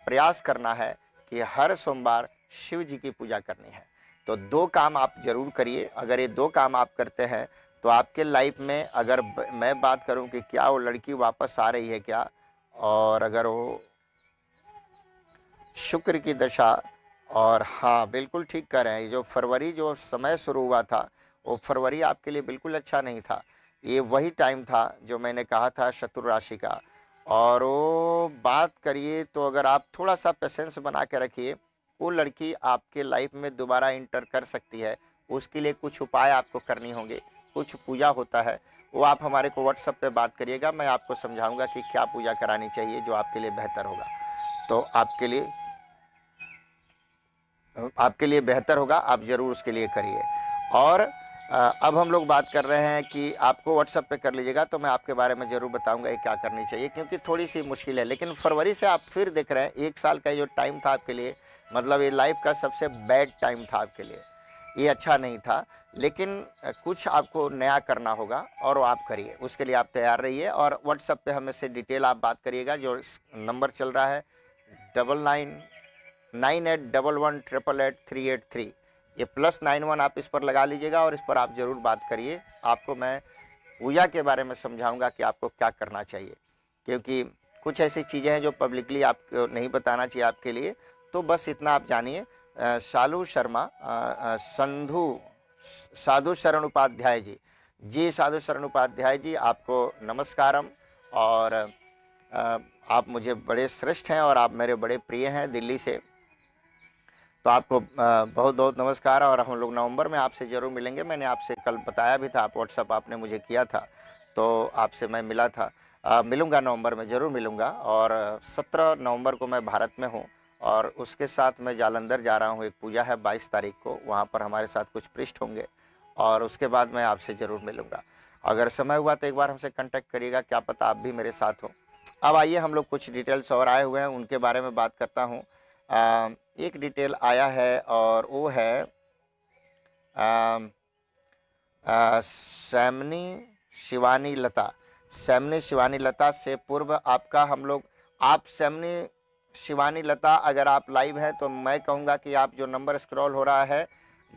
प्रयास करना है कि हर सोमवार शिव जी की पूजा करनी है। तो 2 काम आप जरूर करिए। अगर ये 2 काम आप करते हैं तो आपके लाइफ में, अगर मैं बात करूं कि क्या वो लड़की वापस आ रही है क्या, और अगर वो शुक्र की दशा, और हाँ बिल्कुल ठीक कह रहे हैं, जो फरवरी जो समय शुरू हुआ था वो फरवरी आपके लिए बिल्कुल अच्छा नहीं था। ये वही टाइम था जो मैंने कहा था शत्रु राशि का। और वो बात करिए तो अगर आप थोड़ा सा पेशेंस बना के रखिए, वो लड़की आपके लाइफ में दोबारा इंटर कर सकती है। उसके लिए कुछ उपाय आपको करनी होंगे, कुछ पूजा होता है, वो आप हमारे को व्हाट्सएप पे बात करिएगा, मैं आपको समझाऊंगा कि क्या पूजा करानी चाहिए जो आपके लिए बेहतर होगा। तो आपके लिए बेहतर होगा, आप ज़रूर उसके लिए करिए। और अब हम लोग बात कर रहे हैं कि आपको व्हाट्सएप पे कर लीजिएगा तो मैं आपके बारे में ज़रूर बताऊंगा ये क्या करनी चाहिए, क्योंकि थोड़ी सी मुश्किल है। लेकिन फरवरी से आप फिर देख रहे हैं, 1 साल का जो टाइम था आपके लिए, मतलब ये लाइफ का सबसे बैड टाइम था आपके लिए, ये अच्छा नहीं था। लेकिन कुछ आपको नया करना होगा और वो आप करिए, उसके लिए आप तैयार रहिए। और व्हाट्सएप पे हमें से डिटेल आप बात करिएगा, जो नंबर चल रहा है 999811888383, ये +91 आप इस पर लगा लीजिएगा और इस पर आप ज़रूर बात करिए। आपको मैं पूजा के बारे में समझाऊंगा कि आपको क्या करना चाहिए, क्योंकि कुछ ऐसी चीज़ें हैं जो पब्लिकली आपको नहीं बताना चाहिए आपके लिए। तो बस इतना आप जानिए। साधु शरण उपाध्याय जी, साधु शरण उपाध्याय जी, आपको नमस्कारम। और आप मुझे बड़े श्रेष्ठ हैं और आप मेरे बड़े प्रिय हैं दिल्ली से। तो आपको बहुत बहुत नमस्कार। और हम लोग नवंबर में आपसे ज़रूर मिलेंगे। मैंने आपसे कल बताया भी था, आप व्हाट्सअप आपने मुझे किया था, तो आपसे मैं मिला था। मिलूँगा नवंबर में, ज़रूर मिलूँगा। और 17 नवंबर को मैं भारत में हूँ और उसके साथ मैं जालंधर जा रहा हूँ। एक पूजा है 22 तारीख को, वहाँ पर हमारे साथ कुछ पृष्ठ होंगे और उसके बाद मैं आपसे ज़रूर मिलूँगा। अगर समय हुआ तो एक बार हमसे कांटेक्ट करिएगा, क्या पता आप भी मेरे साथ हो। अब आइए हम लोग कुछ डिटेल्स और आए हुए हैं उनके बारे में बात करता हूँ। एक डिटेल आया है और वो है सैमनी शिवानी लता। सैमनी शिवानी लता से पूर्व आपका हम लोग, आप सैमनी शिवानी लता अगर आप लाइव हैं तो मैं कहूँगा कि आप जो नंबर स्क्रॉल हो रहा है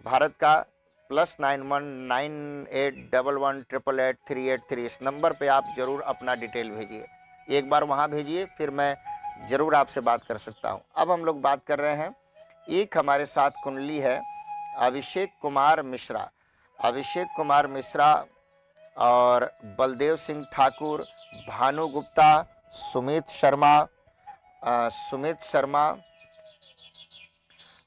भारत का +919811888383, इस नंबर पे आप ज़रूर अपना डिटेल भेजिए। एक बार वहाँ भेजिए, फिर मैं ज़रूर आपसे बात कर सकता हूँ। अब हम लोग बात कर रहे हैं, एक हमारे साथ कुंडली है अभिषेक कुमार मिश्रा। अभिषेक कुमार मिश्रा और बलदेव सिंह ठाकुर, भानु गुप्ता, सुमित शर्मा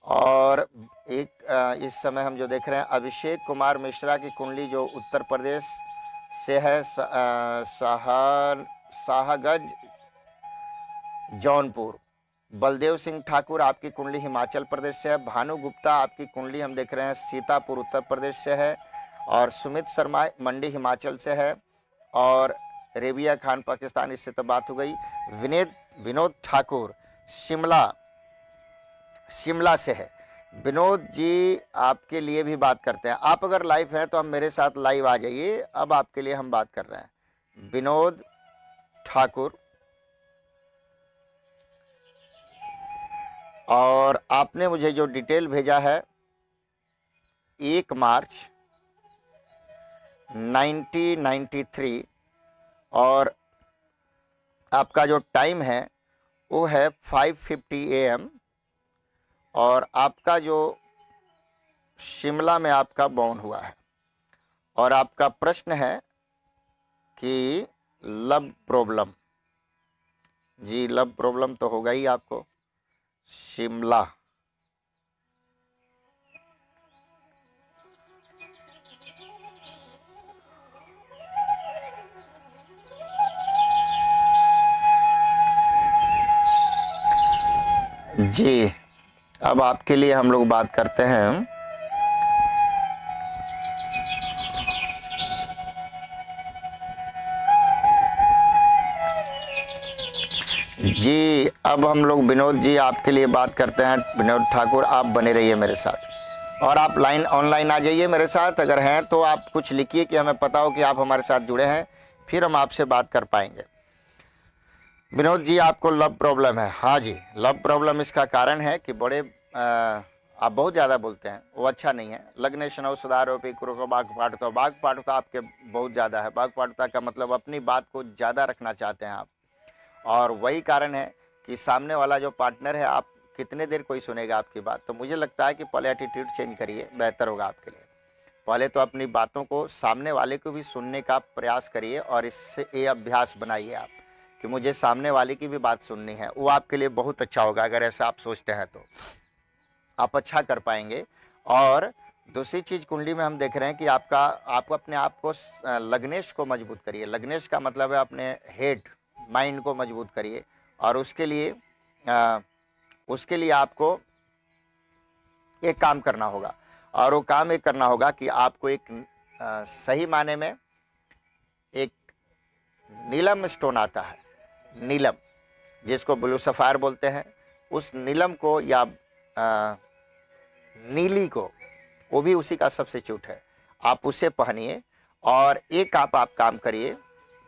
और एक इस समय हम जो देख रहे हैं अभिषेक कुमार मिश्रा की कुंडली जो उत्तर प्रदेश से है, शाहगंज जौनपुर। बलदेव सिंह ठाकुर आपकी कुंडली हिमाचल प्रदेश से है। भानु गुप्ता आपकी कुंडली हम देख रहे हैं सीतापुर उत्तर प्रदेश से है। और सुमित शर्मा मंडी हिमाचल से है। और रेबिया खान पाकिस्तान, इससे तो बात हो गई। विनोद ठाकुर शिमला से है। विनोद जी आपके लिए भी बात करते हैं। आप अगर लाइव हैं तो हम मेरे साथ लाइव आ जाइए। अब आपके लिए हम बात कर रहे हैं विनोद ठाकुर। और आपने मुझे जो डिटेल भेजा है 1 मार्च 1993 और आपका जो टाइम है वो है 5:50 AM और आपका जो शिमला में आपका बॉर्न हुआ है। और आपका प्रश्न है कि लव प्रॉब्लम। जी लव प्रॉब्लम तो होगा ही आपको। शिमला जी, अब आपके लिए हम लोग बात करते हैं जी। अब हम लोग विनोद जी आपके लिए बात करते हैं। विनोद ठाकुर आप बने रहिए मेरे साथ और आप ऑनलाइन आ जाइए मेरे साथ। अगर हैं तो आप कुछ लिखिए कि हमें पता हो कि आप हमारे साथ जुड़े हैं, फिर हम आपसे बात कर पाएंगे। विनोद जी आपको लव प्रॉब्लम है। हाँ जी, लव प्रॉब्लम इसका कारण है कि आप बहुत ज़्यादा बोलते हैं, वो अच्छा नहीं है। लग्नेश नव सुधारोपी कुरु को बाघ पाटुता आपके बहुत ज़्यादा है। बाघ पाटुता का मतलब अपनी बात को ज़्यादा रखना चाहते हैं आप, और वही कारण है कि सामने वाला जो पार्टनर है, आप कितने देर कोई सुनेगा आपकी बात। तो मुझे लगता है कि पहले एटीट्यूड चेंज करिए, बेहतर होगा आपके लिए। पहले तो अपनी बातों को सामने वाले को भी सुनने का प्रयास करिए और इससे ये अभ्यास बनाइए आप कि मुझे सामने वाले की भी बात सुननी है। वो आपके लिए बहुत अच्छा होगा। अगर ऐसा आप सोचते हैं तो आप अच्छा कर पाएंगे। और दूसरी चीज़ कुंडली में हम देख रहे हैं कि आप अपने आप को लग्नेश को मजबूत करिए। लग्नेश का मतलब है अपने हेड माइंड को मजबूत करिए। और उसके लिए आपको एक काम करना होगा, और वो काम एक करना होगा कि आपको एक सही माने में एक नीलम स्टोन आता है, नीलम जिसको ब्लू सफायर बोलते हैं, उस नीलम को या नीली को, वो भी उसी का सब्स्टिट्यूट है, आप उसे पहनिए। और एक आप काम करिए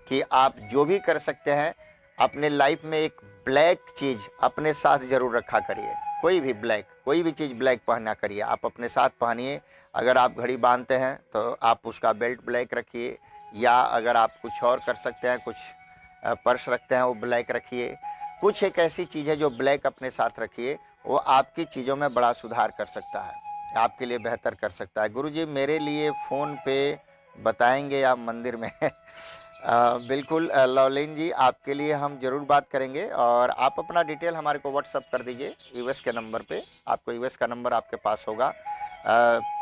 कि आप जो भी कर सकते हैं अपने लाइफ में एक ब्लैक चीज़ अपने साथ ज़रूर रखा करिए। कोई भी चीज़ ब्लैक पहना करिए, आप अपने साथ पहनिए। अगर आप घड़ी बांधते हैं तो आप उसका बेल्ट ब्लैक रखिए, या अगर आप कुछ और कर सकते हैं, कुछ पर्स रखते हैं वो ब्लैक रखिए। कुछ एक ऐसी चीज़ है जो ब्लैक अपने साथ रखिए, वो आपकी चीज़ों में बड़ा सुधार कर सकता है, आपके लिए बेहतर कर सकता है। गुरुजी मेरे लिए फ़ोन पे बताएंगे या मंदिर में बिल्कुल लवलीन जी, आपके लिए हम ज़रूर बात करेंगे और आप अपना डिटेल हमारे को व्हाट्सअप कर दीजिए यूएस के नंबर पे। आपको यूएस का नंबर आपके पास होगा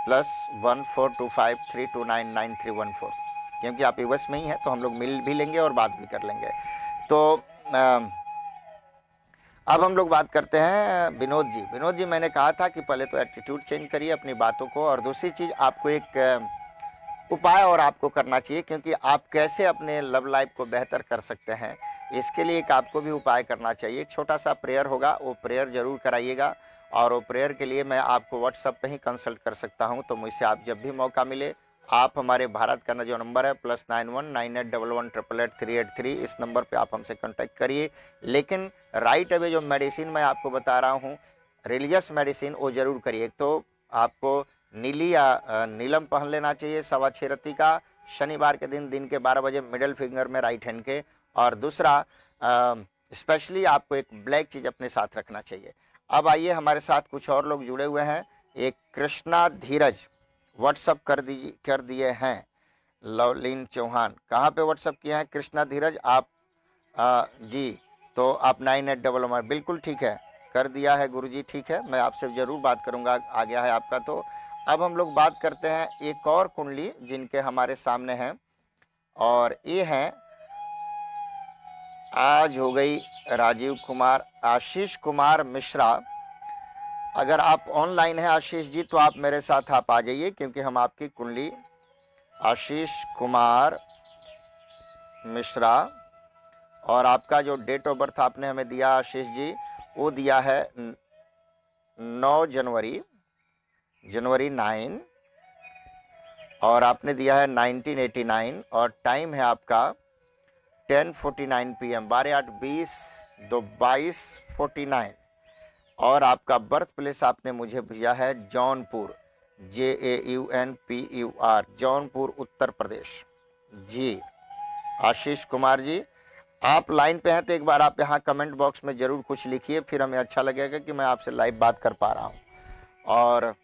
+142532999314, क्योंकि आप यूएस में ही हैं तो हम लोग मिल भी लेंगे और बात भी कर लेंगे। तो अब हम लोग बात करते हैं विनोद जी। विनोद जी, मैंने कहा था कि पहले तो एटीट्यूड चेंज करिए अपनी बातों को, और दूसरी चीज़ आपको एक उपाय और आपको करना चाहिए, क्योंकि आप कैसे अपने लव लाइफ को बेहतर कर सकते हैं इसके लिए एक आपको भी उपाय करना चाहिए। एक छोटा सा प्रेयर होगा, वो प्रेयर जरूर कराइएगा, और वो प्रेयर के लिए मैं आपको व्हाट्सएप पे ही कंसल्ट कर सकता हूं। तो मुझसे आप जब भी मौका मिले, आप हमारे भारत का जो नंबर है +919811883883, इस नंबर पे आप हमसे कांटेक्ट करिए। लेकिन राइट अवे जो मेडिसिन मैं आपको बता रहा हूँ, रिलीजियस मेडिसिन, वो जरूर करिए। तो आपको नीली या नीलम पहन लेना चाहिए 6.25 रत्ती का, शनिवार के दिन के 12 बजे मिडिल फिंगर में राइट हैंड के। और दूसरा स्पेशली आपको एक ब्लैक चीज़ अपने साथ रखना चाहिए। अब आइए, हमारे साथ कुछ और लोग जुड़े हुए हैं। एक कृष्णा धीरज व्हाट्सअप कर दिए हैं। लवलीन चौहान कहाँ पे व्हाट्सअप किए हैं? कृष्णा धीरज आप जी, तो आप 9811, बिल्कुल ठीक है, कर दिया है गुरुजी, ठीक है, मैं आपसे ज़रूर बात करूंगा, आ गया है आपका। तो अब हम लोग बात करते हैं एक और कुंडली जिनके हमारे सामने हैं, और ये हैं, आज हो गई राजीव कुमार, आशीष कुमार मिश्रा। अगर आप ऑनलाइन हैं आशीष जी, तो आप मेरे साथ आप आ जाइए, क्योंकि हम आपकी कुंडली, आशीष कुमार मिश्रा, और आपका जो डेट ऑफ बर्थ आपने हमें दिया आशीष जी, वो दिया है 9 जनवरी 9, और आपने दिया है 1989, और टाइम है आपका 10:49 PM, 12/8/20, और आपका बर्थ प्लेस आपने मुझे भेजा है जौनपुर, JAUNPUR, जौनपुर उत्तर प्रदेश जी। आशीष कुमार जी, आप लाइन पे हैं तो एक बार आप यहाँ कमेंट बॉक्स में ज़रूर कुछ लिखिए, फिर हमें अच्छा लगेगा कि मैं आपसे लाइव बात कर पा रहा हूँ। और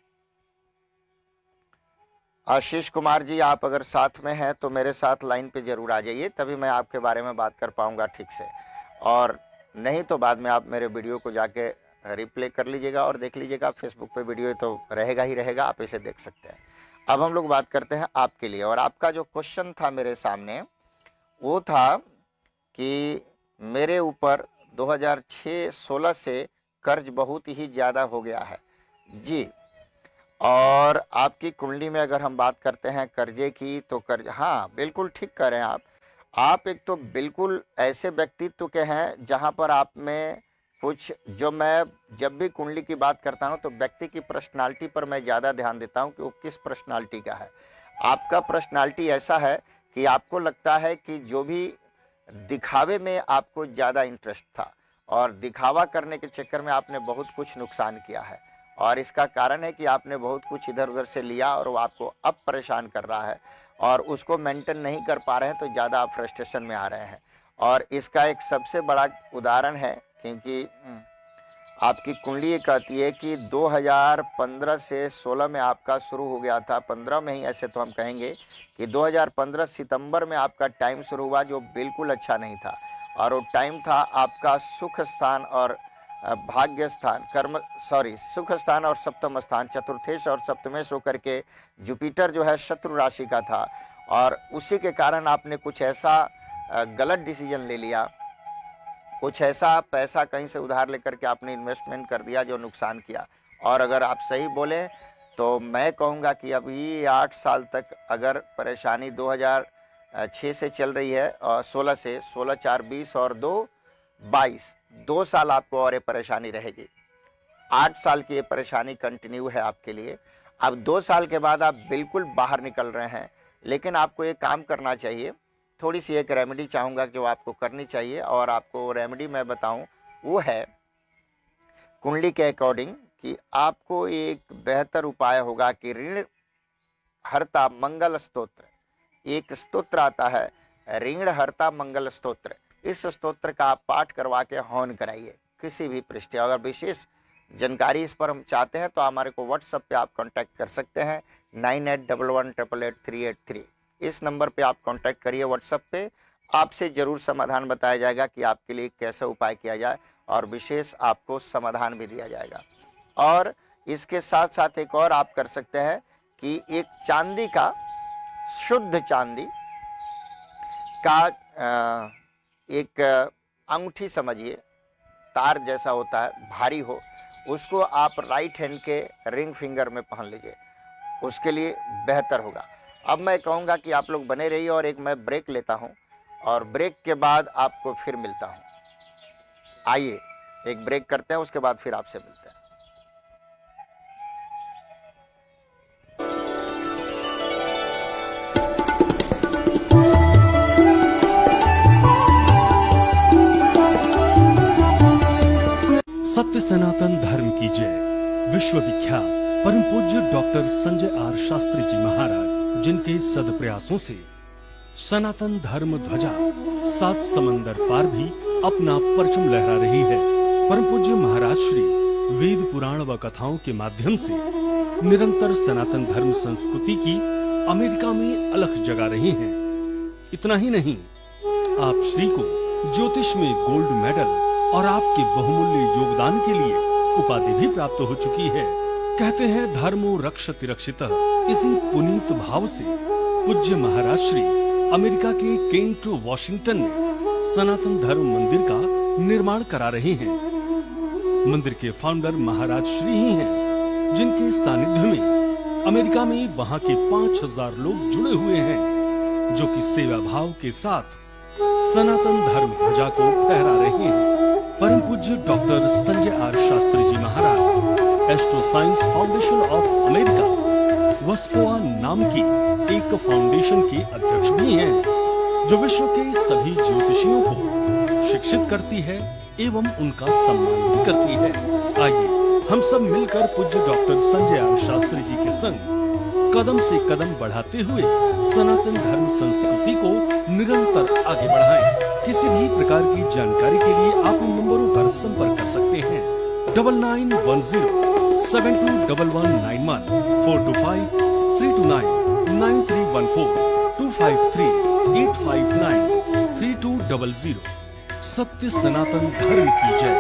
आशीष कुमार जी, आप अगर साथ में हैं तो मेरे साथ लाइन पे ज़रूर आ जाइए, तभी मैं आपके बारे में बात कर पाऊँगा ठीक से, और नहीं तो बाद में आप मेरे वीडियो को जाके रिप्ले कर लीजिएगा और देख लीजिएगा। फेसबुक पे वीडियो तो रहेगा ही रहेगा, आप इसे देख सकते हैं। अब हम लोग बात करते हैं आपके लिए, और आपका जो क्वेश्चन था मेरे सामने, वो था कि मेरे ऊपर 2006-16 से कर्ज बहुत ही ज़्यादा हो गया है जी। और आपकी कुंडली में अगर हम बात करते हैं कर्जे की, तो कर्ज, हाँ बिल्कुल ठीक कर रहे हैं आप एक तो बिल्कुल ऐसे व्यक्तित्व के हैं जहाँ पर आप में कुछ, जो मैं जब भी कुंडली की बात करता हूँ तो व्यक्ति की पर्सनालिटी पर मैं ज़्यादा ध्यान देता हूँ कि वो किस पर्सनालिटी का है। आपका पर्सनालिटी ऐसा है कि आपको लगता है कि जो भी दिखावे में आपको ज़्यादा इंटरेस्ट था, और दिखावा करने के चक्कर में आपने बहुत कुछ नुकसान किया है, और इसका कारण है कि आपने बहुत कुछ इधर उधर से लिया और वो आपको अब परेशान कर रहा है, और उसको मेंटेन नहीं कर पा रहे हैं, तो ज़्यादा आप फ्रस्ट्रेशन में आ रहे हैं। और इसका एक सबसे बड़ा उदाहरण है, क्योंकि आपकी कुंडली ये कहती है कि 2015 से 16 में आपका शुरू हो गया था, 15 में ही, ऐसे तो हम कहेंगे कि 2015 सितंबर में आपका टाइम शुरू हुआ, जो बिल्कुल अच्छा नहीं था, और वो टाइम था आपका सुख स्थान और भाग्य स्थान, सुख स्थान और सप्तम स्थान, चतुर्थेश और सप्तमेश होकर के जुपिटर जो है शत्रु राशि का था, और उसी के कारण आपने कुछ ऐसा गलत डिसीजन ले लिया, कुछ ऐसा पैसा कहीं से उधार लेकर के आपने इन्वेस्टमेंट कर दिया जो नुकसान किया। और अगर आप सही बोले तो मैं कहूँगा कि अभी 8 साल तक अगर परेशानी 2006 से चल रही है, और 16 से 16/4/20 और 2/22, 2 साल आपको और ये परेशानी रहेगी। 8 साल की ये परेशानी कंटिन्यू है आपके लिए। अब 2 साल के बाद आप बिल्कुल बाहर निकल रहे हैं, लेकिन आपको ये काम करना चाहिए। थोड़ी सी एक रेमेडी चाहूँगा जो आपको करनी चाहिए, और आपको रेमेडी मैं बताऊं, वो है कुंडली के अकॉर्डिंग कि आपको एक बेहतर उपाय होगा कि ऋण हरता मंगल स्तोत्र, एक स्तोत्र आता है ऋण हरता मंगल स्तोत्र, इस स्तोत्र का आप पाठ करवा के हवन कराइए किसी भी पृष्ठ। अगर विशेष जानकारी इस पर हम चाहते हैं तो हमारे को व्हाट्सएप पे आप कांटेक्ट कर सकते हैं 9811888383, इस नंबर पे आप कांटेक्ट करिए व्हाट्सएप पे, आपसे जरूर समाधान बताया जाएगा कि आपके लिए कैसे उपाय किया जाए और विशेष आपको समाधान भी दिया जाएगा। और इसके साथ साथ एक और आप कर सकते हैं कि एक चांदी का, शुद्ध चांदी का एक अंगूठी समझिए, तार जैसा होता है, भारी हो, उसको आप राइट हैंड के रिंग फिंगर में पहन लीजिए, उसके लिए बेहतर होगा। अब मैं कहूँगा कि आप लोग बने रहिए और एक मैं ब्रेक लेता हूँ और ब्रेक के बाद आपको फिर मिलता हूँ। आइए एक ब्रेक करते हैं, उसके बाद फिर आपसे मिलते हैं। सत्य सनातन धर्म की जय। विश्व विख्यात परम पूज्य डॉक्टर संजय आर शास्त्री जी महाराज, जिनके सदप्रयासों से सनातन धर्म ध्वजा 7 समंदर पार भी अपना परचम लहरा रही है। परम पूज्य महाराज श्री वेद पुराण व कथाओं के माध्यम से निरंतर सनातन धर्म संस्कृति की अमेरिका में अलख जगा रही हैं। इतना ही नहीं, आप श्री को ज्योतिष में गोल्ड मेडल और आपके बहुमूल्य योगदान के लिए उपाधि भी प्राप्त हो चुकी है। कहते हैं धर्मो रक्षति रक्षितः। इसी पुनीत भाव से पूज्य महाराज श्री अमेरिका के केंट वॉशिंगटन में सनातन धर्म मंदिर का निर्माण करा रहे हैं। मंदिर के फाउंडर महाराज श्री ही हैं, जिनके सानिध्य में अमेरिका में वहां के 5000 लोग जुड़े हुए हैं, जो कि सेवा भाव के साथ सनातन धर्म ध्वजा को फहरा रहे हैं। परम पूज्य डॉक्टर संजय आर शास्त्री जी महाराज astro science foundation of America वस्पोआ नाम की एक फाउंडेशन के अध्यक्ष भी हैं, जो विश्व के सभी ज्योतिषियों को शिक्षित करती है एवं उनका सम्मान भी करती है। आइए हम सब मिलकर पूज्य डॉक्टर संजय आर शास्त्री जी के संग कदम से कदम बढ़ाते हुए सनातन धर्म संस्कृति को निरंतर आगे बढ़ाएं। किसी भी प्रकार की जानकारी के लिए आप इन नंबरों पर संपर्क कर सकते हैं। 9910721191 425 329 9314 253 859 3200। सत्य सनातन धर्म की जय।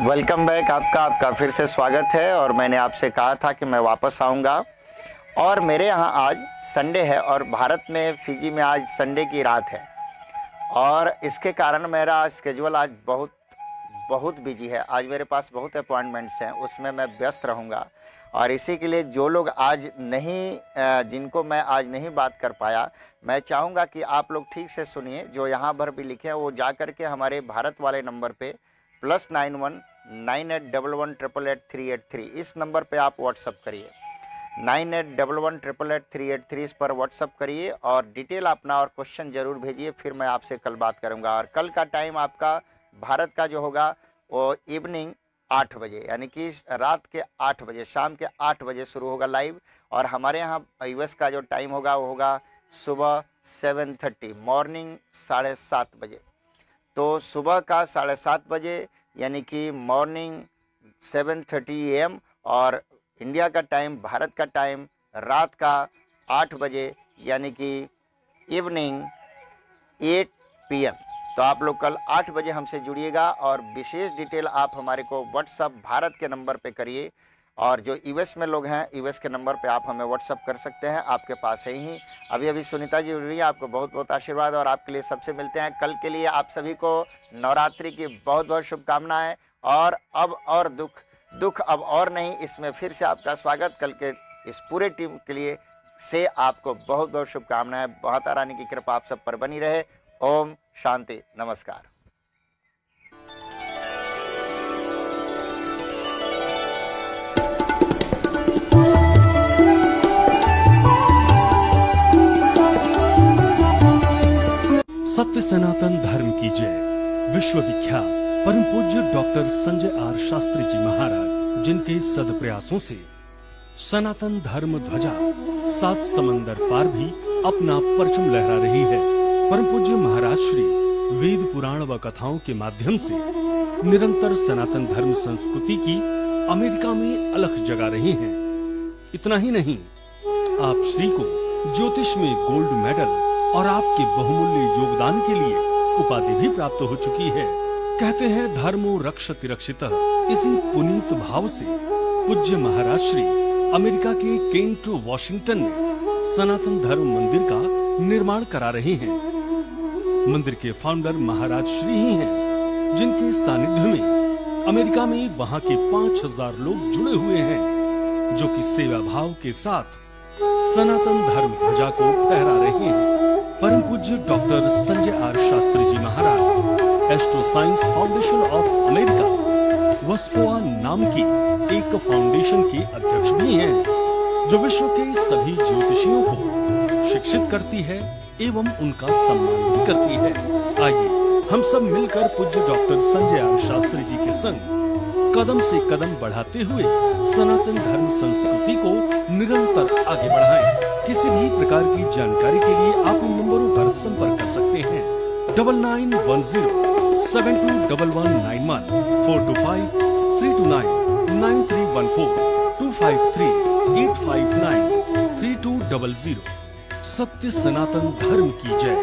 वेलकम बैक, आपका फिर से स्वागत है। और मैंने आपसे कहा था कि मैं वापस आऊँगा, और मेरे यहाँ आज संडे है और भारत में, फिजी में आज संडे की रात है, और इसके कारण मेरा स्केड्यूल आज बहुत बिजी है। आज मेरे पास बहुत अपॉइंटमेंट्स हैं, उसमें मैं व्यस्त रहूँगा। और इसी के लिए जो लोग आज नहीं, जिनको मैं आज नहीं बात कर पाया, मैं चाहूँगा कि आप लोग ठीक से सुनिए। जो यहाँ पर भी लिखे हैं वो जा कर के हमारे भारत वाले नंबर पे +91 9811888383 इस नंबर पे आप व्हाट्सअप करिए। 9811888383 इस पर व्हाट्सअप करिए और डिटेल अपना और क्वेश्चन जरूर भेजिए। फिर मैं आपसे कल बात करूंगा। और कल का टाइम आपका भारत का जो होगा वो इवनिंग 8 बजे, यानी कि रात के 8 बजे, शाम के 8 बजे शुरू होगा लाइव। और हमारे यहाँ यूएस का जो टाइम होगा वो होगा सुबह 7:30, मॉर्निंग 7:30 बजे। तो सुबह का 7:30 बजे यानी कि मॉर्निंग 7:30 AM, और इंडिया का टाइम, भारत का टाइम रात का 8 बजे यानी कि इवनिंग 8 PM। तो आप लोग कल 8 बजे हमसे जुड़िएगा और विशेष डिटेल आप हमारे को व्हाट्सअप भारत के नंबर पे करिए। और जो यूएस में लोग हैं, यूएस के नंबर पे आप हमें व्हाट्सअप कर सकते हैं, आपके पास है ही। अभी सुनीता जी जुड़ रही है, आपको बहुत बहुत आशीर्वाद। और आपके लिए सबसे मिलते हैं कल के लिए। आप सभी को नवरात्रि की बहुत बहुत शुभकामनाएं। और अब और दुख अब और नहीं, इसमें फिर से आपका स्वागत। कल के इस पूरे टीम के लिए से आपको बहुत बहुत शुभकामनाएं। माता रानी की कृपा आप सब पर बनी रहे। ओम शांति, नमस्कार। सत्य सनातन धर्म की जय। विश्व विख्यात परम पूज्य डॉक्टर संजय आर शास्त्री जी महाराज, जिनके सदप्रयासों से सनातन धर्म ध्वजा 7 समंदर पार भी अपना परचम लहरा रही है। परम पूज्य महाराज श्री वेद पुराण व कथाओं के माध्यम से निरंतर सनातन धर्म संस्कृति की अमेरिका में अलख जगा रही हैं। इतना ही नहीं, आप श्री को ज्योतिष में गोल्ड मेडल और आपके बहुमूल्य योगदान के लिए उपाधि भी प्राप्त हो चुकी है। कहते हैं धर्मो रक्षति रक्षितः। इसी पुनीत भाव से पूज्य महाराज श्री अमेरिका के केंट वॉशिंगटन में सनातन धर्म मंदिर का निर्माण करा रहे हैं। मंदिर के फाउंडर महाराज श्री ही हैं, जिनके सानिध्य में अमेरिका में वहां के 5000 लोग जुड़े हुए हैं, जो कि सेवा भाव के साथ सनातन धर्म ध्वजा को फहरा रहे हैं। परम पूज्य डॉक्टर संजय आर शास्त्री जी महाराज astro science foundation of America वस्पोआ नाम की एक फाउंडेशन के अध्यक्ष भी हैं, जो विश्व के सभी ज्योतिषियों को शिक्षित करती है एवं उनका सम्मान भी करती है। आइए हम सब मिलकर पूज्य डॉक्टर संजय आर शास्त्री जी के संग कदम से कदम बढ़ाते हुए सनातन धर्म संस्कृति को निरंतर आगे बढ़ाएं। किसी भी प्रकार की जानकारी के लिए आप इन नंबरों पर संपर्क कर सकते हैं। 9910721191 425 329 9314 253 859 3200। सत्य सनातन धर्म की जय।